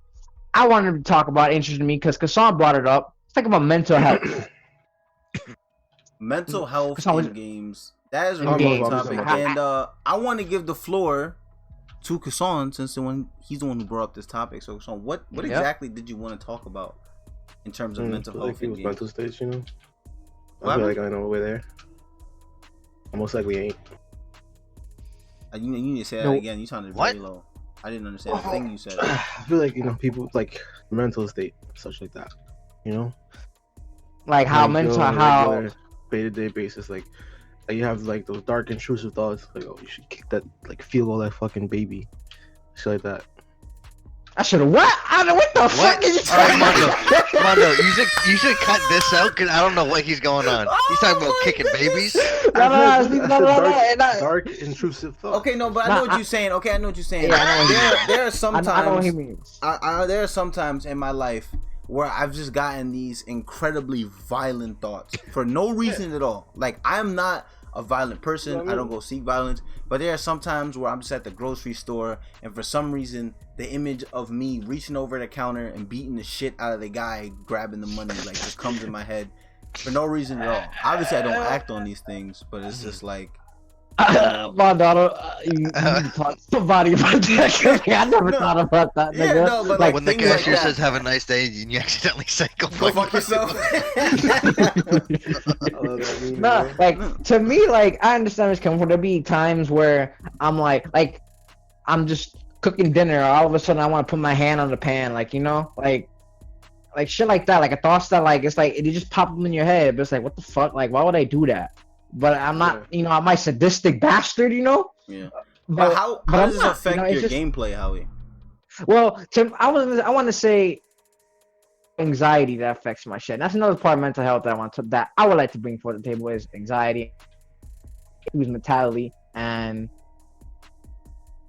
I wanted to talk about interested me because Kasam brought it up. Let's talk about mental health. Mental health That's always- in games. That is a In really games. good topic, I- and I want to give the floor to Kasan since he's the one who brought up this topic. So, Kasan, what Yep. exactly did you want to talk about in terms of mental like health in people's games? mental states, you know. What I feel happened? like I know we're there. I most likely ain't. You need to say that No. again. You sounded What? very low. I didn't understand the thing you said. I feel like people like mental state, such like that. You know. Like how Like, mental, yo, on a how regular, day-to-day basis, like you have like those dark intrusive thoughts, like, oh, you should kick that, like feel all that fucking baby, shit like that. I should have what? I don't know what the fuck is you Alright, talking Mondo, you should cut this out because I don't know what he's going on. He's talking about kicking babies. I said No. dark intrusive thoughts. Okay, no, but I know what you're saying. Okay, I know what you're saying. Yeah, I know what There are I know what he sometimes. means. There are sometimes in my life where I've just gotten these incredibly violent thoughts for no reason at all. Like, I'm not a violent person. Well, I mean- I don't go seek violence. But there are some times where I'm just at the grocery store, and for some reason, the image of me reaching over the counter and beating the shit out of the guy grabbing the money like just comes in my head for no reason at all. Obviously, I don't act on these things, but it's just like. Mondo, you talk to somebody about that. I never thought about that, Yeah, nigga. no, but like, When the things like cashier that. says "Have a nice day," and you accidentally say "Go Go fuck yourself. no, like to me, like I understand this coming from. There'll be times where I'm like I'm just cooking dinner. All of a sudden, I want to put my hand on the pan, like like shit like that. Like a thoughts that like it's like it just pop up in your head, but it's like what the fuck? Like why would I do that? But I'm not, I'm my sadistic bastard, Yeah. But, But how but I'm does this not, affect it's your just- gameplay, Howie? Well, I want to say anxiety that affects my shit. That's another part of mental health that I would like to bring forward the table is anxiety, whose mentality, and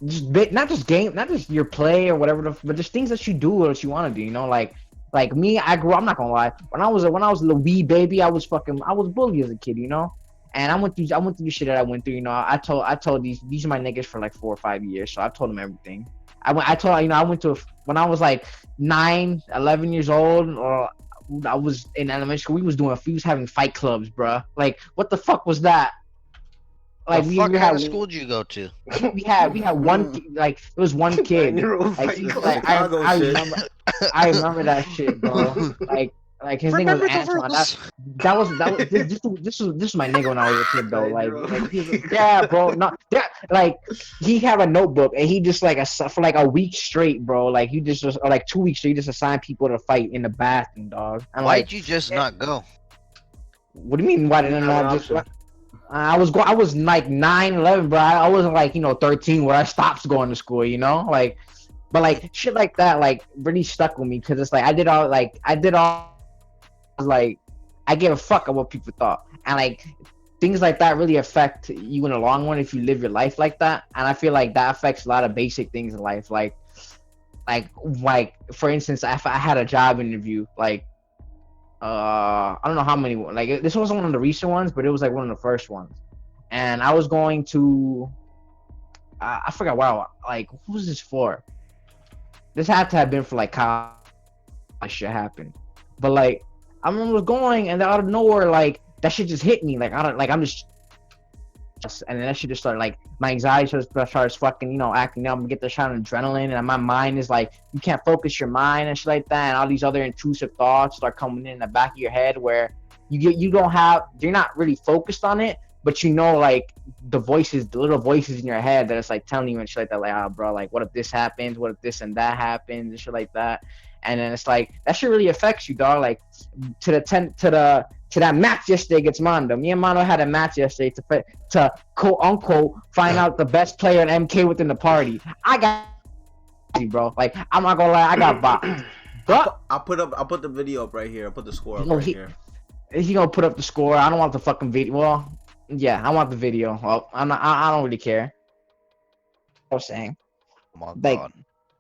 just not just your play or whatever, but just things that you do or that you want to do. Like me, I'm not gonna lie. When I was a little wee baby, I was bullied as a kid, And I went through the shit that I went through. I told these are my niggas for like 4 or 5 years, so I told them everything. I went to when I was like 9, 11 years old, or I was in elementary school. We was having fight clubs, bruh. Like, what the fuck was that? Like, What kind of school did you go to? we had one like it was one kid. Like, I remember that shit, bro. Like his name was Antoine. This was my nigga when I was a kid though. Like yeah, bro. No, yeah, like he had a notebook and he just like for like a week straight, bro. Like he just or like 2 weeks straight, he just assigned people to fight in the bathroom, dog. And Why'd like, you just not go? what do you mean? Why didn't You have I an just? option. I was like 9, 11, bro. I wasn't like 13 where I stopped going to school, like, but like shit like that like really stuck with me because it's like I did all like I give a fuck of what people thought, and like things like that really affect you in the long run if you live your life like that. And I feel like that affects a lot of basic things in life, like for instance, if I had a job interview, like I don't know how many, like this wasn't one of the recent ones, but it was like one of the first ones, and I was going to I forgot, wow, like who was this for? This had to have been for like college shit happened, but like I remember going and out of nowhere, like that shit just hit me. Like I don't, like I'm just, and then that shit just started like my anxiety starts fucking acting up. I'm get the shot of adrenaline, and my mind is like you can't focus your mind and shit like that, and all these other intrusive thoughts start coming in the back of your head where you're not really focused on it, but like the little voices in your head that it's like telling you and shit like that, like bro, like what if this happens, what if this and that happens and shit like that. And then it's like that shit really affects you, dog. Like to that match yesterday against Mondo. Me and Mondo had a match yesterday to quote unquote find out the best player in MK within the party. I got bro. Like I'm not gonna lie, I got bopped. But I'll put the video up right here. I'll put the score up right here. He gonna put up the score. I don't want the fucking video. Well, yeah, I want the video. Well, I don't really care. I was saying, Oh my like God.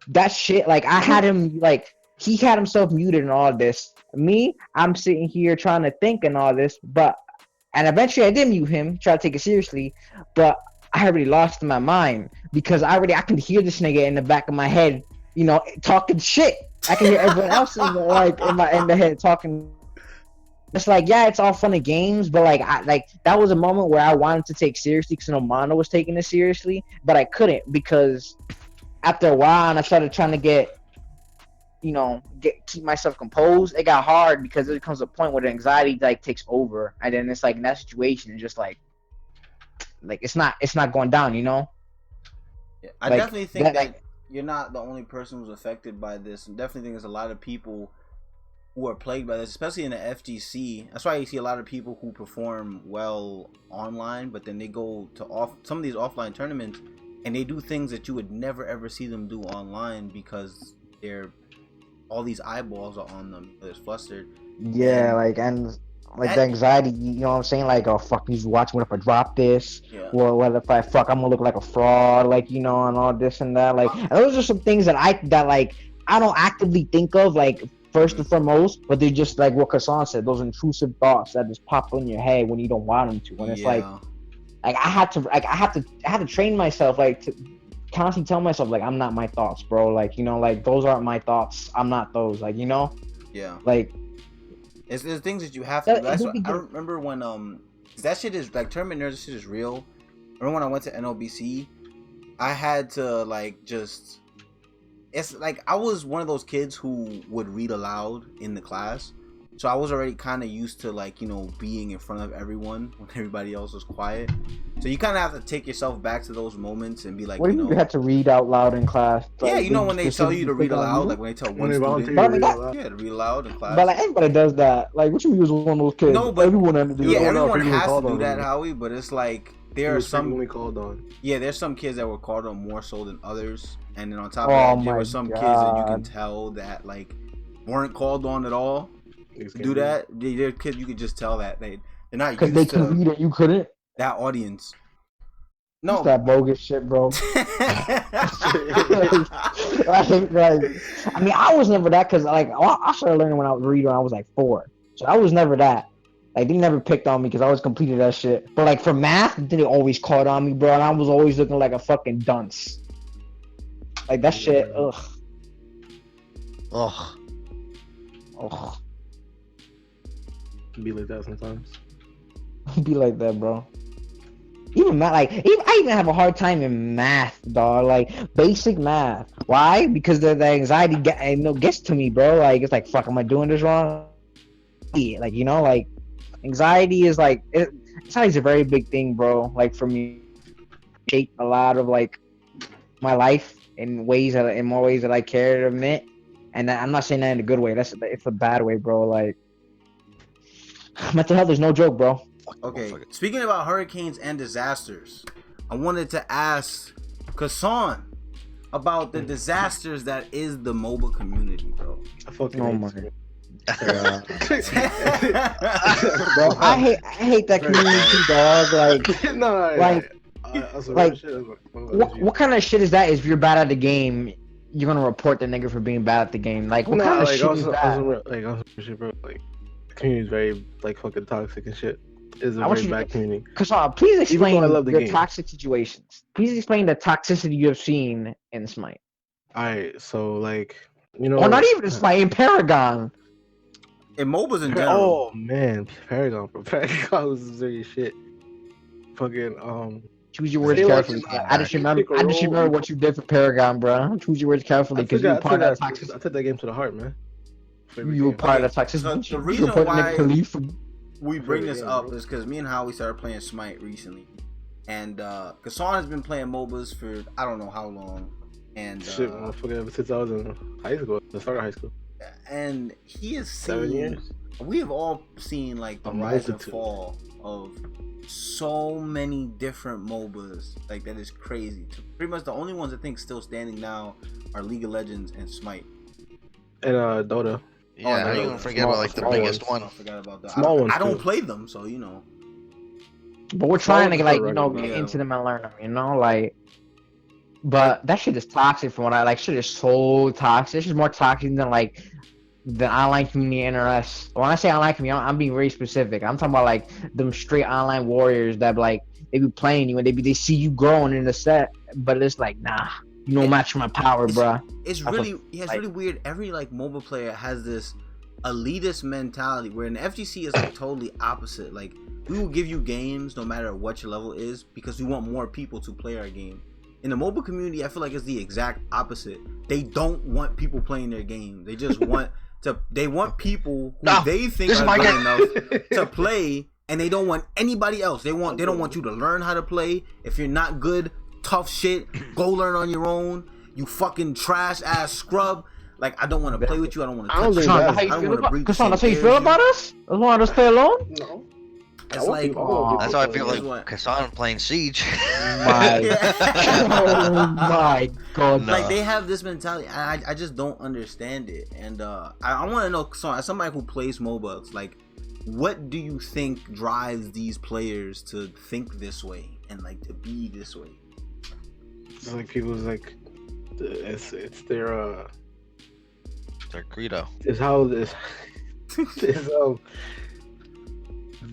that shit. Like I had him like. He had himself muted and all this. Me, I'm sitting here trying to think and all this, and eventually I did mute him, try to take it seriously, but I already lost my mind because I can hear this nigga in the back of my head, talking shit. I can hear everyone else in the head talking. It's like, yeah, it's all fun and games, but like that was a moment where I wanted to take seriously because Mondo was taking it seriously, but I couldn't because after a while, and I started trying to keep myself composed. It got hard because there comes a point where the anxiety like takes over, and then it's like in that situation, it's just like it's not going down, Yeah, I like, definitely think that you're not the only person who's affected by this. I definitely think there's a lot of people who are plagued by this, especially in the FGC. That's why you see a lot of people who perform well online, but then they go to some of these offline tournaments and they do things that you would never ever see them do online because all these eyeballs are on them. They're flustered. Yeah, and the anxiety, you know what I'm saying? Like, oh fuck, he's watching. What if I drop this? Yeah. Well, what if I'm gonna look like a fraud? Like, and all this and that. Like, and those are some things that I don't actively think of, like first and foremost, but they're just like what Kassan said. Those intrusive thoughts that just pop in your head when you don't want them to. And it's like I had to train myself to constantly tell myself I'm not my thoughts, bro. Those aren't my thoughts. I'm not those. Yeah. There's things that you have to do. That's what, I remember when that shit is tournament nerds. Shit is real. I remember when I went to NOBC, I had to it's like I was one of those kids who would read aloud in the class. So I was already kind of used to being in front of everyone when everybody else was quiet. So you kind of have to take yourself back to those moments and be like, what do you had to read out loud in class? Yeah, when they tell you to read aloud, like when they tell one student, to read aloud in class. But everybody does that. Like, what you was one of those kids? No, but everyone had to do that. Everyone has to do that, Howie. But it's like there are some called on. Yeah, there's some kids that were called on more so than others, and then on top of that, there were some kids that you can tell that weren't called on at all. Do that. They're kids you could just tell that they're not used to. Because they could read it, you couldn't. That audience. No, it's that bogus shit, bro. I was never that because I started learning when I was reading when I was 4, so I was never that. They never picked on me because I always completed that shit. But for math, they always called on me, bro, and I was always looking like a fucking dunce. That shit, ugh. Be like that sometimes. Be like that, bro. Even math, I even have a hard time in math, dog. Basic math. Why? Because the anxiety gets to me, bro. It's fuck, am I doing this wrong? Anxiety is anxiety is a very big thing, bro. For me, shaped a lot of like my life in more ways that I care to admit. And I'm not saying that in a good way. It's a bad way, bro. Like mental health is no joke, bro. Okay, speaking about hurricanes and disasters, I wanted to ask Kassan about the disasters that is the MOBA community, bro. I fucking Oh hate my this. Bro, I hate that community, dog. Like, what kind of shit is that? If you're bad at the game, you're gonna report the nigga for being bad at the game. Like, what kind of shit is that? Shit, bro. Like, the community is very like fucking toxic and shit. It's a very bad community. Kassan, please explain your game. toxic situations. Please explain the toxicity you have seen in Smite. Alright, so like, or not even in Smite, in Paragon. In MOBAs in general. Oh man, Paragon, bro. Paragon was serious shit. Fucking Choose your words carefully. I just remember what you did for Paragon, bro. Choose your words carefully because you were part of that toxicity. I took that game to the heart, man. You were part of that toxicity. The reason why we bring this up is because me and Howie started playing Smite recently, and Kassan has been playing MOBAs for I don't know how long, and shit, ever since I was in high school, the start of high school. And he has seen 7 years. We have all seen like the rise and fall of so many different MOBAs. Like that is crazy. Pretty much the only ones I think still standing now are League of Legends and Smite. And Dota. Yeah, how you gonna forget about like the biggest one? I forgot about that. Small ones. I don't play them, so you know. But we're trying to like get into them and learn them, like. But that shit is toxic from what I like. Shit is so toxic. It's just more toxic than like the online community NRS. When I say online community, I'm being very specific. I'm talking about like them straight online warriors that like they be playing you and they see you growing in the set, but it's like nah, you don't match my power, bruh. It's really really weird. Every like mobile player has this elitist mentality where in the FGC is like totally opposite. Like we will give you games no matter what your level is because we want more people to play our game. In the mobile community, I feel like it's the exact opposite. They don't want people playing their game. They just want they want people who they think are good enough to play, and they don't want anybody else. They don't want you to learn how to play. If you're not good, tough shit, go learn on your own. You fucking trash ass scrub. Like I don't want to play with you. I don't want to touch you. I don't want to breathe. Kassan, that's how you feel about us? I want to stay alone? No. It's like that's how I feel like Kassan playing Siege. My god. Like they have this mentality. I just don't understand it. And I want to know, Kassan, as somebody who plays MOBAs, like what do you think drives these players to think this way and like to be this way? It's like people's like it's their credo. It's how this is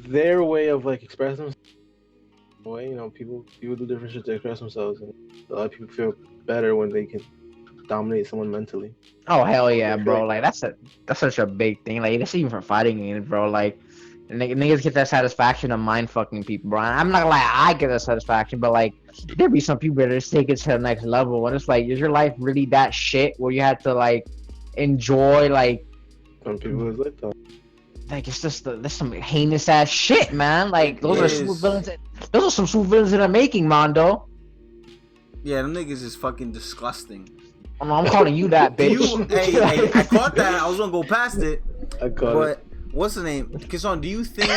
their way of like expressing themselves. Well, people do different shit to express themselves, and a lot of people feel better when they can dominate someone mentally. Oh hell yeah, bro! Like that's such a big thing. Like that's even for fighting games, bro. Like niggas get that satisfaction of mind fucking people, bro. I'm not gonna lie, I get that satisfaction, but like there be some people that just take it to the next level, and it's like, is your life really that shit where you have to like enjoy like? Some people is like that. Like it's just there's some heinous ass shit, man. Like those are super villains. Those are some super villains that are making, Mondo. Yeah, them niggas is fucking disgusting. Oh, no, I'm calling you that, bitch. Hey, I caught that. I was gonna go past it. I caught but what's the name? Kassan, do you think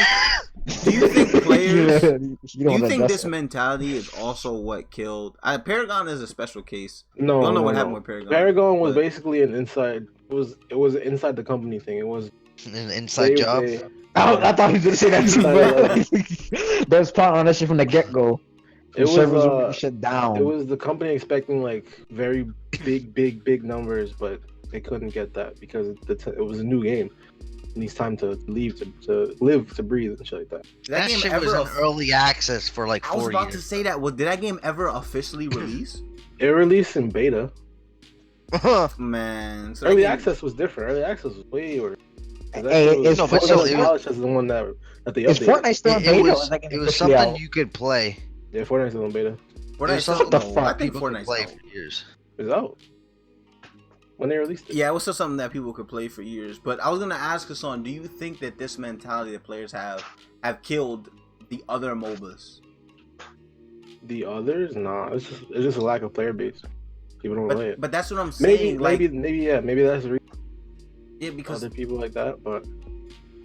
players? Do you think this mentality is also what killed? Paragon is a special case. No, I don't know what happened with Paragon. Paragon was basically an inside. It was an inside the company thing. It was. An inside job. I thought he was gonna say that too, bro. They was plotting on that shit from the get go. It was shut down. It was the company expecting like very big numbers, but they couldn't get that because it was a new game. It needs time to leave to live to breathe and shit like that. That game shit was in early access for like 4 years. I was about to say that. Well, did that game ever officially release? It released in beta. Man, so early access was different. Early access was way worse. Is Fortnite still in beta? It was something you could play. Yeah, Fortnite's still in beta. Fortnite's still, what the fuck? I think Fortnite's play for years. It's out. When they released it. Yeah, it was still something that people could play for years. But I was gonna ask Kassan, do you think that this mentality that players have killed the other MOBAs? The others, nah. It's just a lack of player base. People don't play it. But that's what I'm saying. Maybe that's the reason. Yeah, because Other people like that, but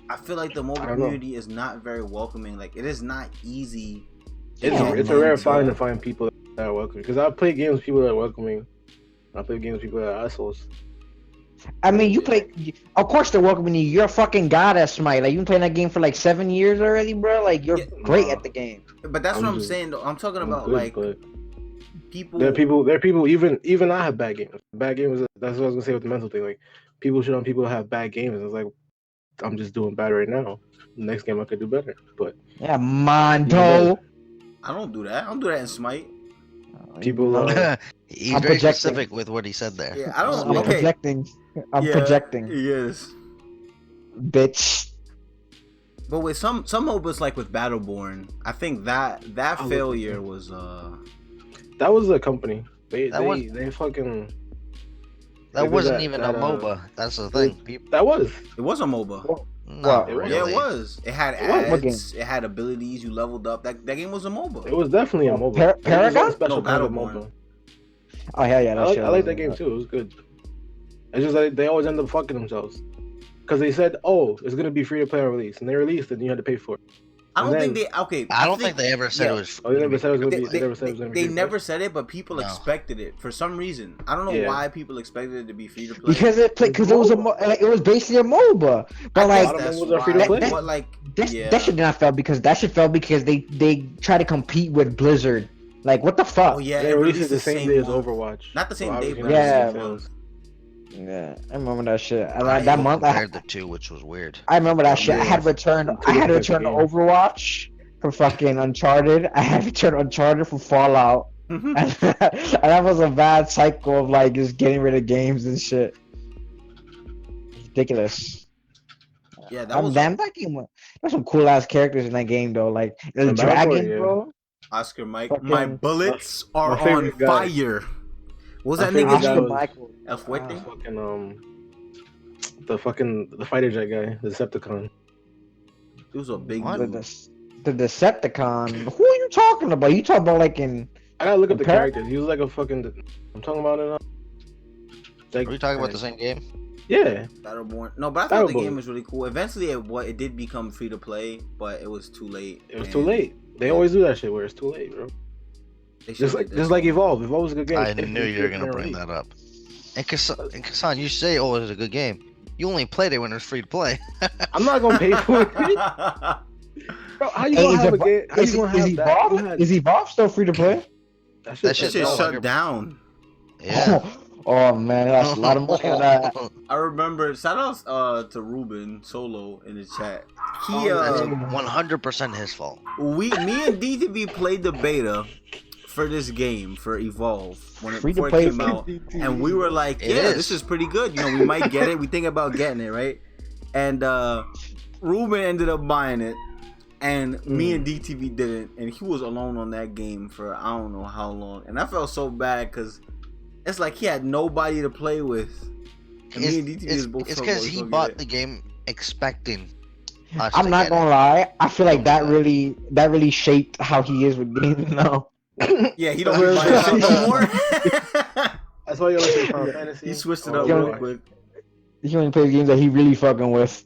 I feel like the mobile community is not very welcoming. Like, it is not easy. It's a rare find to find people that are welcoming. Because I play games with people that are welcoming. I play games with people that are assholes. I mean, you play. Of course, they're welcoming you. You're a fucking god at Smite. Like, you've been playing that game for like 7 years already, bro. Like, you're great at the game. But that's what I'm saying, though. I'm talking about people. There are people. Even I have bad games. Bad games. That's what I was gonna say with the mental thing. Like, people shit on people who have bad games. It's like, I'm just doing bad right now. Next game I could do better. But yeah, Mondo. I don't do that. I don't do that in Smite. People. He's I'm very projecting. specific with what he said there. Yeah, I don't. I'm Okay. projecting. I'm projecting. Yes. Bitch. But with some MOBAs, like with Battleborn, I think that failure was That was a company. They fucking. That wasn't even a MOBA. That's the thing. People, That was. It was a MOBA. not Well, really. Yeah, it was. It had What game? ads. It had abilities. You leveled up. That game was a MOBA. It was definitely a MOBA. Paragon? Special No, kind of Battleborn. MOBA. Oh hell yeah, I like that game too. It was good. It's just like they always end up fucking themselves because they said, "Oh, it's gonna be free to play on release," and they released it, and you had to pay for it. I don't And think then- they. Okay. I don't think they ever said it was. Oh, they never said it was gonna be. They, They never said it was gonna be. they free to never play? said it, but people No. expected it for some reason. I don't know Yeah. why people expected it to be free to play. Because it was it was basically a MOBA. But I like guess that's MOBAs are free to why, play. but like, that should not fail because they try to compete with Blizzard. Like what the fuck? Oh yeah, They it released released it the same day as month. Overwatch. Not the same So day, obviously but not Yeah, the same bro. sales. Yeah, I remember that shit. I That month, compared the two, which was weird. I remember that shit. I had to return to Overwatch for fucking Uncharted. I had to return Uncharted for Fallout, and that was a bad cycle of like just getting rid of games and shit. Ridiculous. Yeah, that was Damn, that game. There's some cool ass characters in that game though. Like the And dragon, Battleborn, yeah. bro. Oscar Mike. Fucking- My bullets are my on favorite guy. fire. What was My that favorite nigga's guy name? was- Michael. El Fuerte? The fighter jet guy, the Decepticon. It was a big What? dude. The Decepticon. Who are you talking about? You talking about like in? I gotta look up the Compare- characters. He was like a fucking. I'm talking about it. Like, Are we talking about the same game? Yeah, Battleborn. No, but I thought the Battleborn. game was really cool. Eventually, it did become free to play, but it was too late. it was and too late. They always do that shit where it's too late, bro. they Just should've like did this. Evolve. Evolve was a good game. I knew you were gonna bring that up. And Kasan, you say, "Oh, it was a good game." You only played it when it was free to play. I'm not gonna pay for it. Bro, how you gonna have a game? How you gonna have that? You had- Is Evolve still free to play? That That Shit shit no shut longer- down. Yeah. Oh man, that's a lot of money on that. I remember. Shout outs to Ruben Solo in the chat. He That's 100% his fault. me and DTV played the beta for this game for Evolve Free to before play it came out, and we were like, It "Yeah, is. this is pretty good. You know, we might get it. We think about getting it, right?" And Ruben ended up buying it, and me and DTV didn't, and he was alone on that game for I don't know how long, and I felt so bad because it's like he had nobody to play with. And me and DTV was both It's so because both he so bought good. the game expecting us I'm to not get gonna it. lie. I feel like that Yeah. really shaped how he is with games now. Yeah, he don't be buying shit no more. That's why you're listening to Final Fantasy. He switched it Oh, up Yo, real quick. He only plays games that he really fucking with.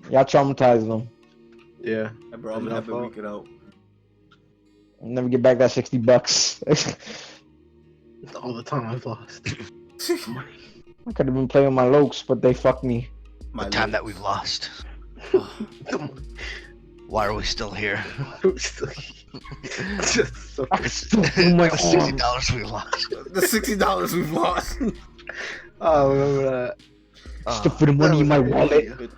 Y'all traumatized him. Yeah. Hey, bro, I'm happy we get out. Never get back that $60. All the time I've lost. I could have been playing with my lokes, but they fucked me. My The time that lord. we've lost. Come on. Why are we still here? Just so I still feel my The arm. $60 we lost. The $60 we've lost. Oh, I remember that. Still for the money in my wallet.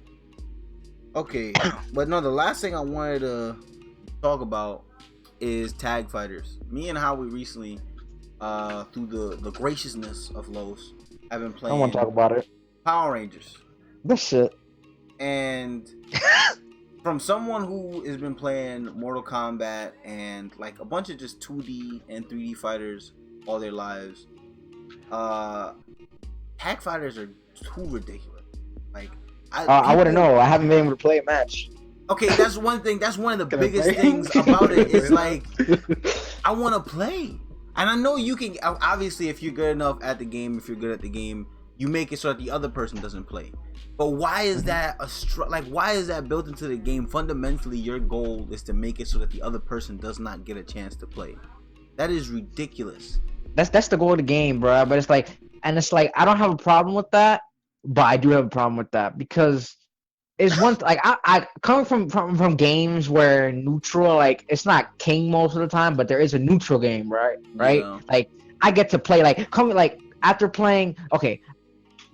Okay, but no, the last thing I wanted to talk about is tag fighters. Me and Howie recently, through the graciousness of Los, have been I playing don't want to talk about it. Power Rangers. This shit. And from someone who has been playing Mortal Kombat and like a bunch of just 2D and 3D fighters all their lives, tag fighters are too ridiculous. Like, I wouldn't know. I haven't been able to play a match. Okay, that's one thing. That's one of the Can I biggest play? things about it. Is like I want to play. And I know you can, obviously, if you're good enough at the game, if you're good at the game, you make it so that the other person doesn't play. But why is that why is that built into the game? Fundamentally, your goal is to make it so that the other person does not get a chance to play. That is ridiculous. That's the goal of the game, bro. But it's like, I don't have a problem with that, but I do have a problem with that because it's one like I coming from games where neutral, like, it's not king most of the time, but there is a neutral game, right? Yeah. Like, I get to play after playing. Okay,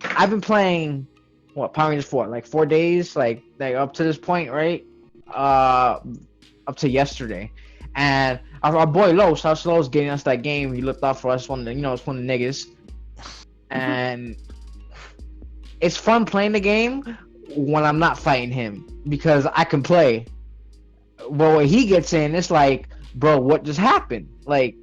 I've been playing Power Rangers for like 4 days, like up to this point, right? Up to yesterday, and our boy Los, getting us that game. He looked out for us, it's one of the niggas, and it's fun playing the game when I'm not fighting him because I can play. But when he gets in, it's like, bro, what just happened? Like,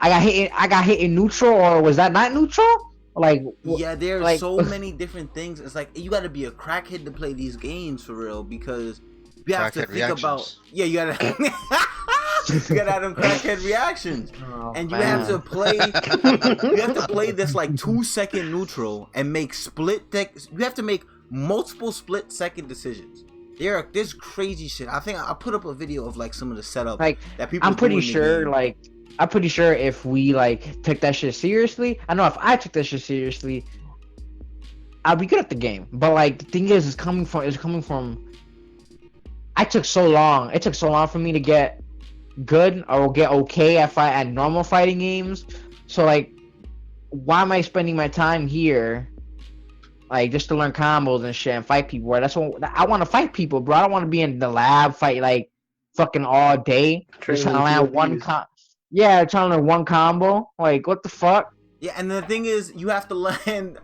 I got hit in neutral, or was that not neutral? Like, yeah, there are so many different things. It's like you got to be a crackhead to play these games for real, because you have to think about. Yeah, you gotta you gotta have them crackhead reactions, and you have to play. You have to play this like 2-second neutral and make You have to make multiple split-second decisions. There's crazy shit. I think I put up a video of like some of the setup that people. I'm pretty sure if we like took that shit seriously, I know if I took that shit seriously, I'd be good at the game. But like the thing is, it's coming from. It took so long for me to get good or get okay at normal fighting games. So like, why am I spending my time here? Like, just to learn combos and shit and fight people, right? That's what I want to fight people, bro. I don't want to be in the lab fight like fucking all day. Just trying to land one trying to learn one combo. Like, what the fuck? Yeah, and the thing is, you have to land.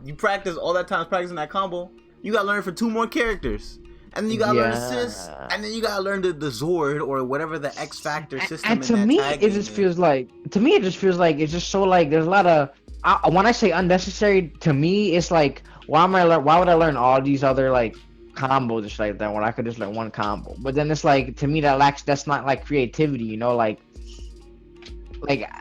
You practice all that time practicing that combo. You gotta learn for 2 more characters, and then you gotta learn assists, and then you gotta learn the Zord or whatever the X Factor system. And to me, it just feels like it's just so like there's a lot of. When I say unnecessary, to me, it's like, why would I learn all these other like combos and shit like that when I could just learn one combo? But then it's like, to me, that's not like creativity, you know, like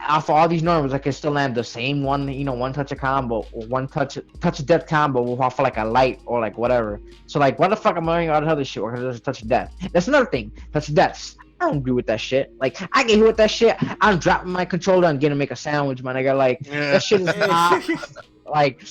off all these normals, I can still land the same one, one touch of combo or one touch of death combo off of like a light or like whatever. So like, why the fuck am I learning all this other shit? Or there's a touch of death. That's another thing. Touch of deaths. I don't agree with that shit. Like, I get hit with that shit, I'm dropping my controller and gonna make a sandwich, my nigga. Like, that shit is not like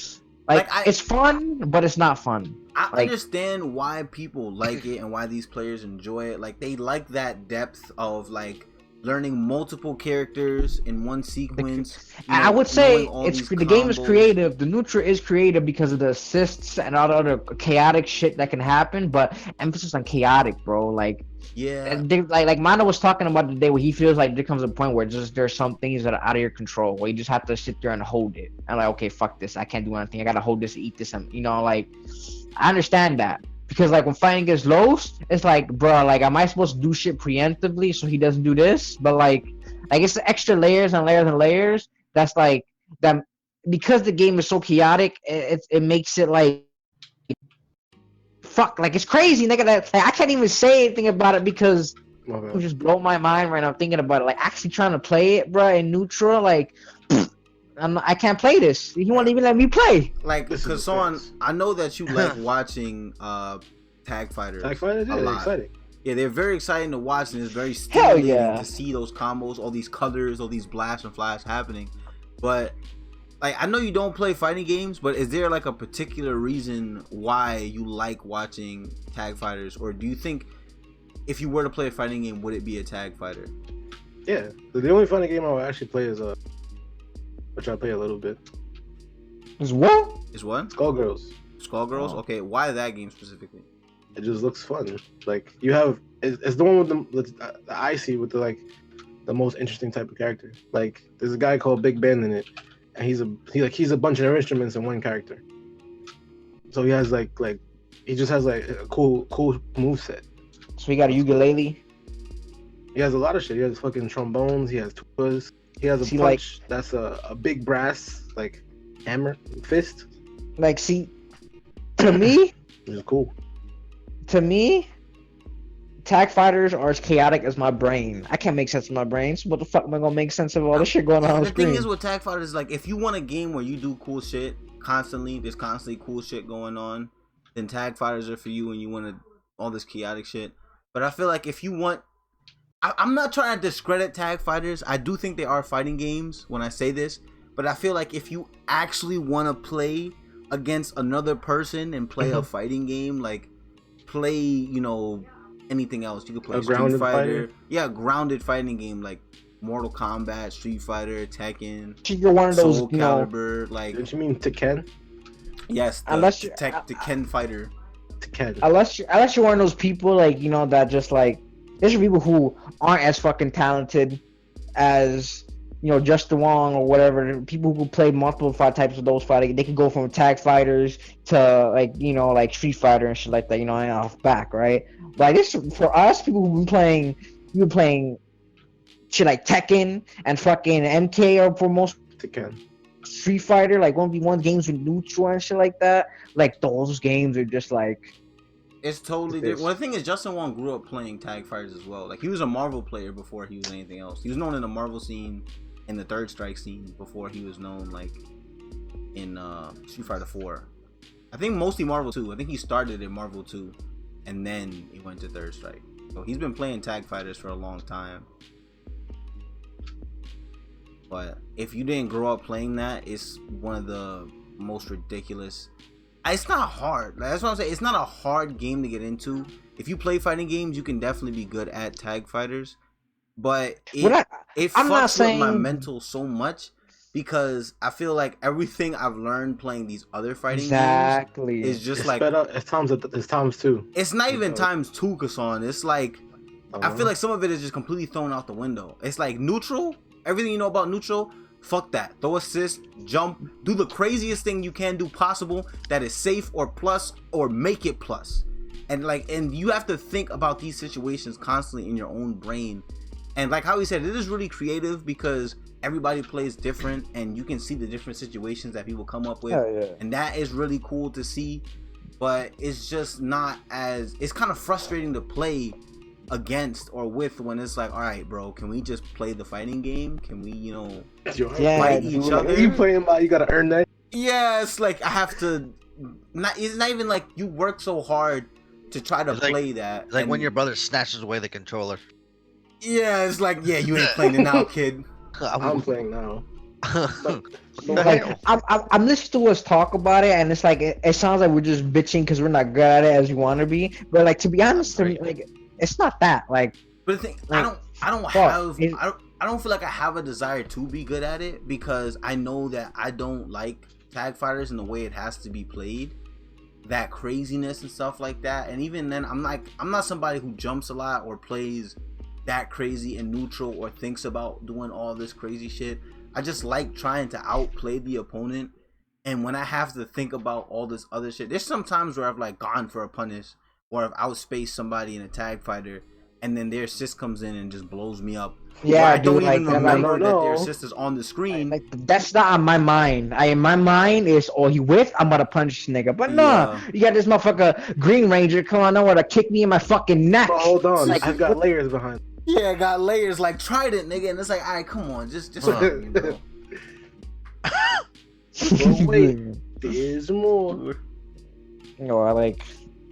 it's fun, but it's not fun. I understand why people like it and why these players enjoy it. Like, they like that depth of like learning multiple characters in one sequence. I would say the game is creative. The neutral is creative because of the assists and all the other chaotic shit that can happen, but emphasis on chaotic, bro. Like, yeah, like Mondo was talking about today, where he feels like there comes a point where there's some things that are out of your control, where you just have to sit there and hold it. And like, okay, fuck this, I can't do anything. I gotta hold this, eat this, and like, I understand that. Because like when fighting against Los, it's like, bro, like, am I supposed to do shit preemptively so he doesn't do this? But like it's the extra layers and layers and layers. That's like that, because the game is so chaotic. It makes it like, fuck, like, it's crazy, nigga. Like, I can't even say anything about it because it just blow my mind right now thinking about it. Like, actually trying to play it, bro, in neutral, like. I can't play this. He won't even let me play. Like, Kassan, I know that you like watching tag fighters. Tag fighters, yeah, they're exciting. Yeah, they're very exciting to watch, and it's very stimulating to see those combos, all these colors, all these blasts and flash happening. But like, I know you don't play fighting games, but is there like a particular reason why you like watching tag fighters, or do you think if you were to play a fighting game, would it be a tag fighter? Yeah, the only fighting game I would actually play is which I play a little bit. Is what? Skullgirls. Skullgirls? Oh. Okay, why that game specifically? It just looks fun. Like, you have, it's the one with the I see with the most interesting type of character. Like, there's a guy called Big Ben in it, and he's a bunch of instruments in one character. So he has he just has like a cool moveset. So he got a ukulele. He has a lot of shit. He has fucking trombones. He has tubas. He has a punch that's a big brass, like, hammer, fist. Like, see, to me, which is cool. To me, Tag fighters are as chaotic as my brain. I can't make sense of my brain. So what the fuck am I gonna make sense of all this shit going on The screen? thing is with tag fighters, like if you want a game where you do cool shit constantly, there's constantly cool shit going on, then tag fighters are for you, and you want all this chaotic shit. But I feel like if you want, I'm not trying to discredit tag fighters. I do think they are fighting games when I say this, but I feel like if you actually want to play against another person and play a fighting game, like play, you know, anything else. You could play Street Fighter. Yeah, grounded fighting game like Mortal Kombat, Street Fighter, Tekken, You're one of those, Soul Calibur. Like, Don't you mean Tekken? Yes, the Tekken fighter. Tekken. Unless you're one of those people, like, you know, that just like, there's people who aren't as fucking talented as, you know, Justin Wong or whatever. People who play multiple types of those fighting, they can go from tag fighters to, like, you know, like Street Fighter and shit like that, you know, and off back, right? Like, this, for us, people who've been playing shit like Tekken and fucking MK, or for most Tekken. Street Fighter, like 1v1 games with neutral and shit like that, like those games are just like, it's totally different. Well, the thing is, Justin Wong grew up playing tag fighters as well. Like, he was a Marvel player before he was anything else. He was known in the Marvel scene, in the Third Strike scene, before he was known, like, in Street Fighter 4. I think mostly Marvel 2. I think he started in Marvel 2, and then he went to Third Strike. So he's been playing tag fighters for a long time. But if you didn't grow up playing that, it's one of the most ridiculous. It's not hard. Like, that's what I'm saying. It's not a hard game to get into. If you play fighting games, you can definitely be good at tag fighters. But it fucks with my mental so much, because I feel like everything I've learned playing these other fighting games is just it's like it's times 2. It's not even times 2, Kasan. It's like I feel like some of it is just completely thrown out the window. It's like neutral. Everything you know about neutral, fuck that. Throw assist, jump, do the craziest thing you can do possible that is safe or plus, or make it plus. And you have to think about these situations constantly in your own brain. And like how he said, it is really creative because everybody plays different, and you can see the different situations that people come up with. And that is really cool to see. But it's just not as, it's kind of frustrating to play against or with, when it's like, all right, bro, can we just play the fighting game? Can we, you know, fight each other? You playing by, you gotta earn that. Yeah, it's like I have to. It's not even like you work so hard to try to play that. It's like when your brother snatches away the controller. Yeah, it's like, yeah, you ain't playing it now, kid. I'm playing now. Like, I'm listening to us talk about it, and it's like it sounds like we're just bitching because we're not good at it as we want to be. But like, to be honest, to me, like, it's not that. Like, but the thing, like, I don't feel like I have a desire to be good at it, because I know that I don't like tag fighters in the way it has to be played, that craziness and stuff like that. And even then, I'm not somebody who jumps a lot or plays that crazy in neutral or thinks about doing all this crazy shit. I just like trying to outplay the opponent. And when I have to think about all this other shit, there's some times where I've like gone for a punish, or I've outspaced somebody in a tag fighter, and then their assist comes in and just blows me up. Yeah, I don't even remember that their assist is on the screen. Like, that's not on my mind. In my mind is, oh, he whiffed, I'm about to punch this nigga. But nah, you got this motherfucker Green Ranger come on over to kick me in my fucking neck. But hold on, like, I've got layers behind. Yeah, got layers, like Trident, nigga, and it's like, all right, come on, just hug me, bro. But wait, there's more. You know,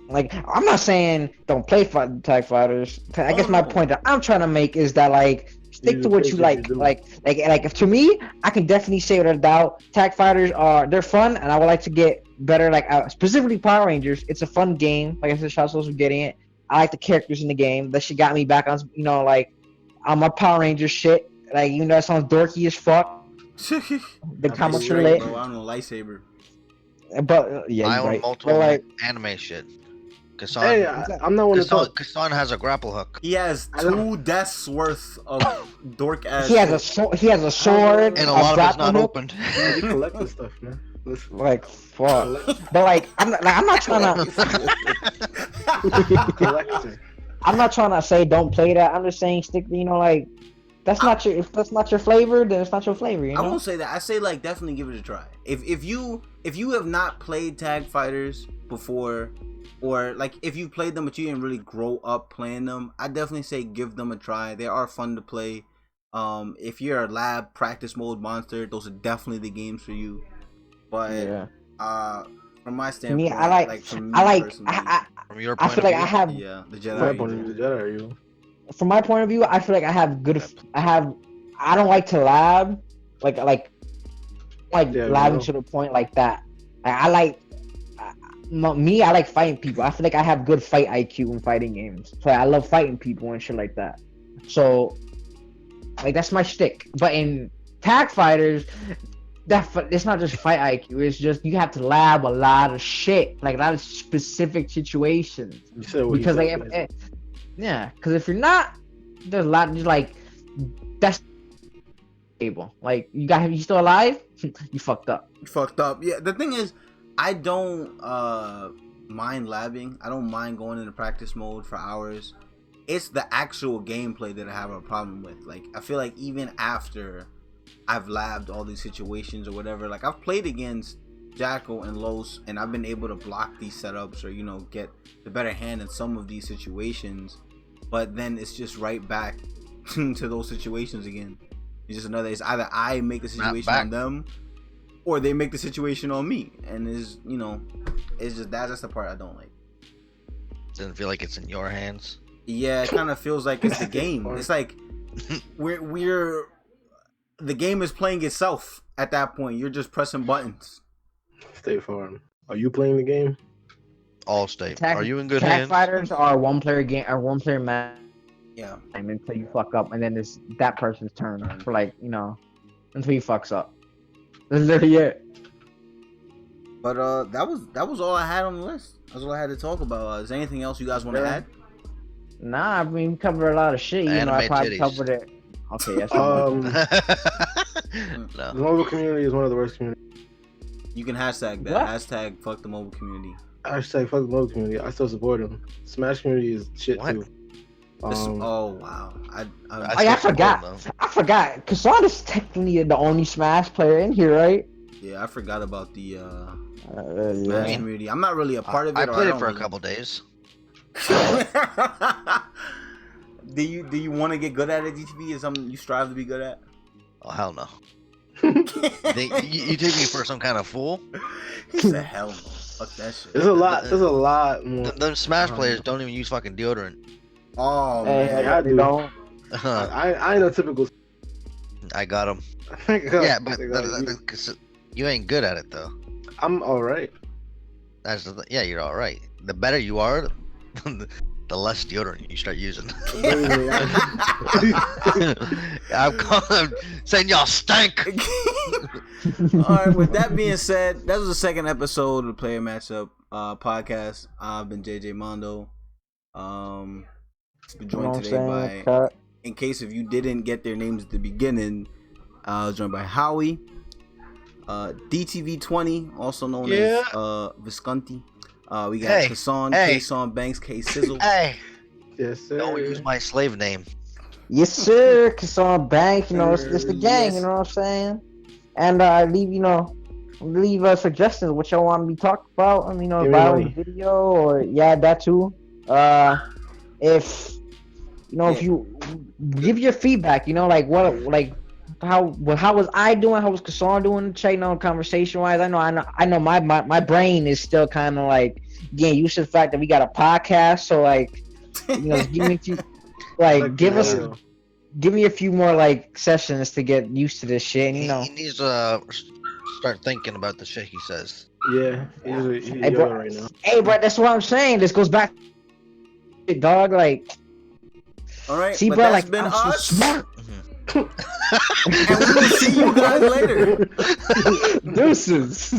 like I'm not saying don't play tag fighters. I guess my point that I'm trying to make is that, like, stick to what you like. Like if, to me, I can definitely say without a doubt, tag fighters they're fun, and I would like to get better. Like, specifically Power Rangers, it's a fun game. Like I said, shout out to getting it. I like the characters in the game. That shit got me back on, you know, like, on my Power Rangers shit. Like, even though that sounds dorky as fuck. The comics are lit. Bro, I don't know, lightsaber. But yeah, I own right. multiple But, like, anime shit. Kasan, Hey, I'm not one to talk. Kasan has a grapple hook. He has 2 deaths worth of dork ass. he has a sword, And a lot of it's not hook. opened. You collect this stuff, man. Listen. Like, fuck. But like, I'm not trying to. Collector. I'm not trying to say don't play that. I'm just saying stick. You know, like, that's not your. If that's not your flavor, then it's not your flavor. You know? I won't say that. I say, like, definitely give it a try. If you have not played tag fighters before, or like if you played them but you didn't really grow up playing them, I definitely say give them a try. They are fun to play. If you're a lab practice mode monster, those are definitely the games for you. But from my standpoint, from your I point feel of like view, I have the Jedi. from my point of view, I feel like I have good. I don't like to lab, like labbing to the point like that. I like I like fighting people. I feel like I have good fight IQ in fighting games. So I love fighting people and shit like that. So like that's my shtick. But in tag fighters, it's not just fight IQ. It's just you have to lab a lot of shit, like a lot of specific situations. Because if you're not, there's a lot. Just like that's able. Like you still alive? You fucked up. Yeah. The thing is, I don't mind labbing. I don't mind going into practice mode for hours. It's the actual gameplay that I have a problem with. Like I feel like even after I've labbed all these situations or whatever, like I've played against Jackal and Los and I've been able to block these setups or get the better hand in some of these situations, but then it's just right back to those situations again. It's either I make the situation on them or they make the situation on me, and it's just that's the part I don't like. Doesn't feel like it's in your hands. Yeah, it kind of feels like it's the game. It's like we're the game is playing itself at that point. You're just pressing buttons. State Farm. Are you playing the game? All state. Are you in good hands? Fighters are one player game or one player match. Yeah. Until you fuck up, and then it's that person's turn for until he fucks up. That's literally it. But that was all I had on the list. That's all I had to talk about. Is there anything else you guys want to add? Nah, I mean we covered a lot of shit. I probably covered it. Okay, yes. The mobile community is one of the worst communities. You can hashtag that. What? Hashtag fuck the mobile community. Hashtag fuck the mobile community. I still support them. Smash community is shit too. Oh wow! I forgot. Kassan is technically the only Smash player in here, right? Yeah, I forgot about the Smash community. I'm not really a part of it. I played it for a couple days. Do you want to get good at it, DTV? Is something you strive to be good at? Oh hell no! you take me for some kind of fool? He said hell no. Fuck that shit. There's a lot more. Them Smash players don't even use fucking deodorant. Oh man, I do. I know typical. I got him. Yeah, but you ain't good at it though. I'm all right. You're all right. The better you are, the less deodorant you start using. I'm saying y'all stink. All right. With that being said, that was the second episode of the Player Matchup podcast. I've been JJmondo. Been joined today by, in case if you didn't get their names at the beginning, I was joined by Howie, DTV20, also known as Visconti. We got Kassan, K-Son Banks, K Sizzle. Hey, yes sir. Don't use my slave name. Yes sir, Kassan Banks. It's the gang. Yes. You know what I'm saying? And leave suggestions what y'all want to be talked about. About the video or that too. If you give your feedback, how was I doing? How was Kassan doing? Conversation wise. I know my brain is still kind of getting used to the fact that we got a podcast. So give me a few more sessions to get used to this shit. He needs to start thinking about the shit he says. Yeah, he's right now. Hey, bro, that's what I'm saying. This goes back, dog. All right, see, but bro, that's been I'm us. so smart. And we will see you guys later. Deuces.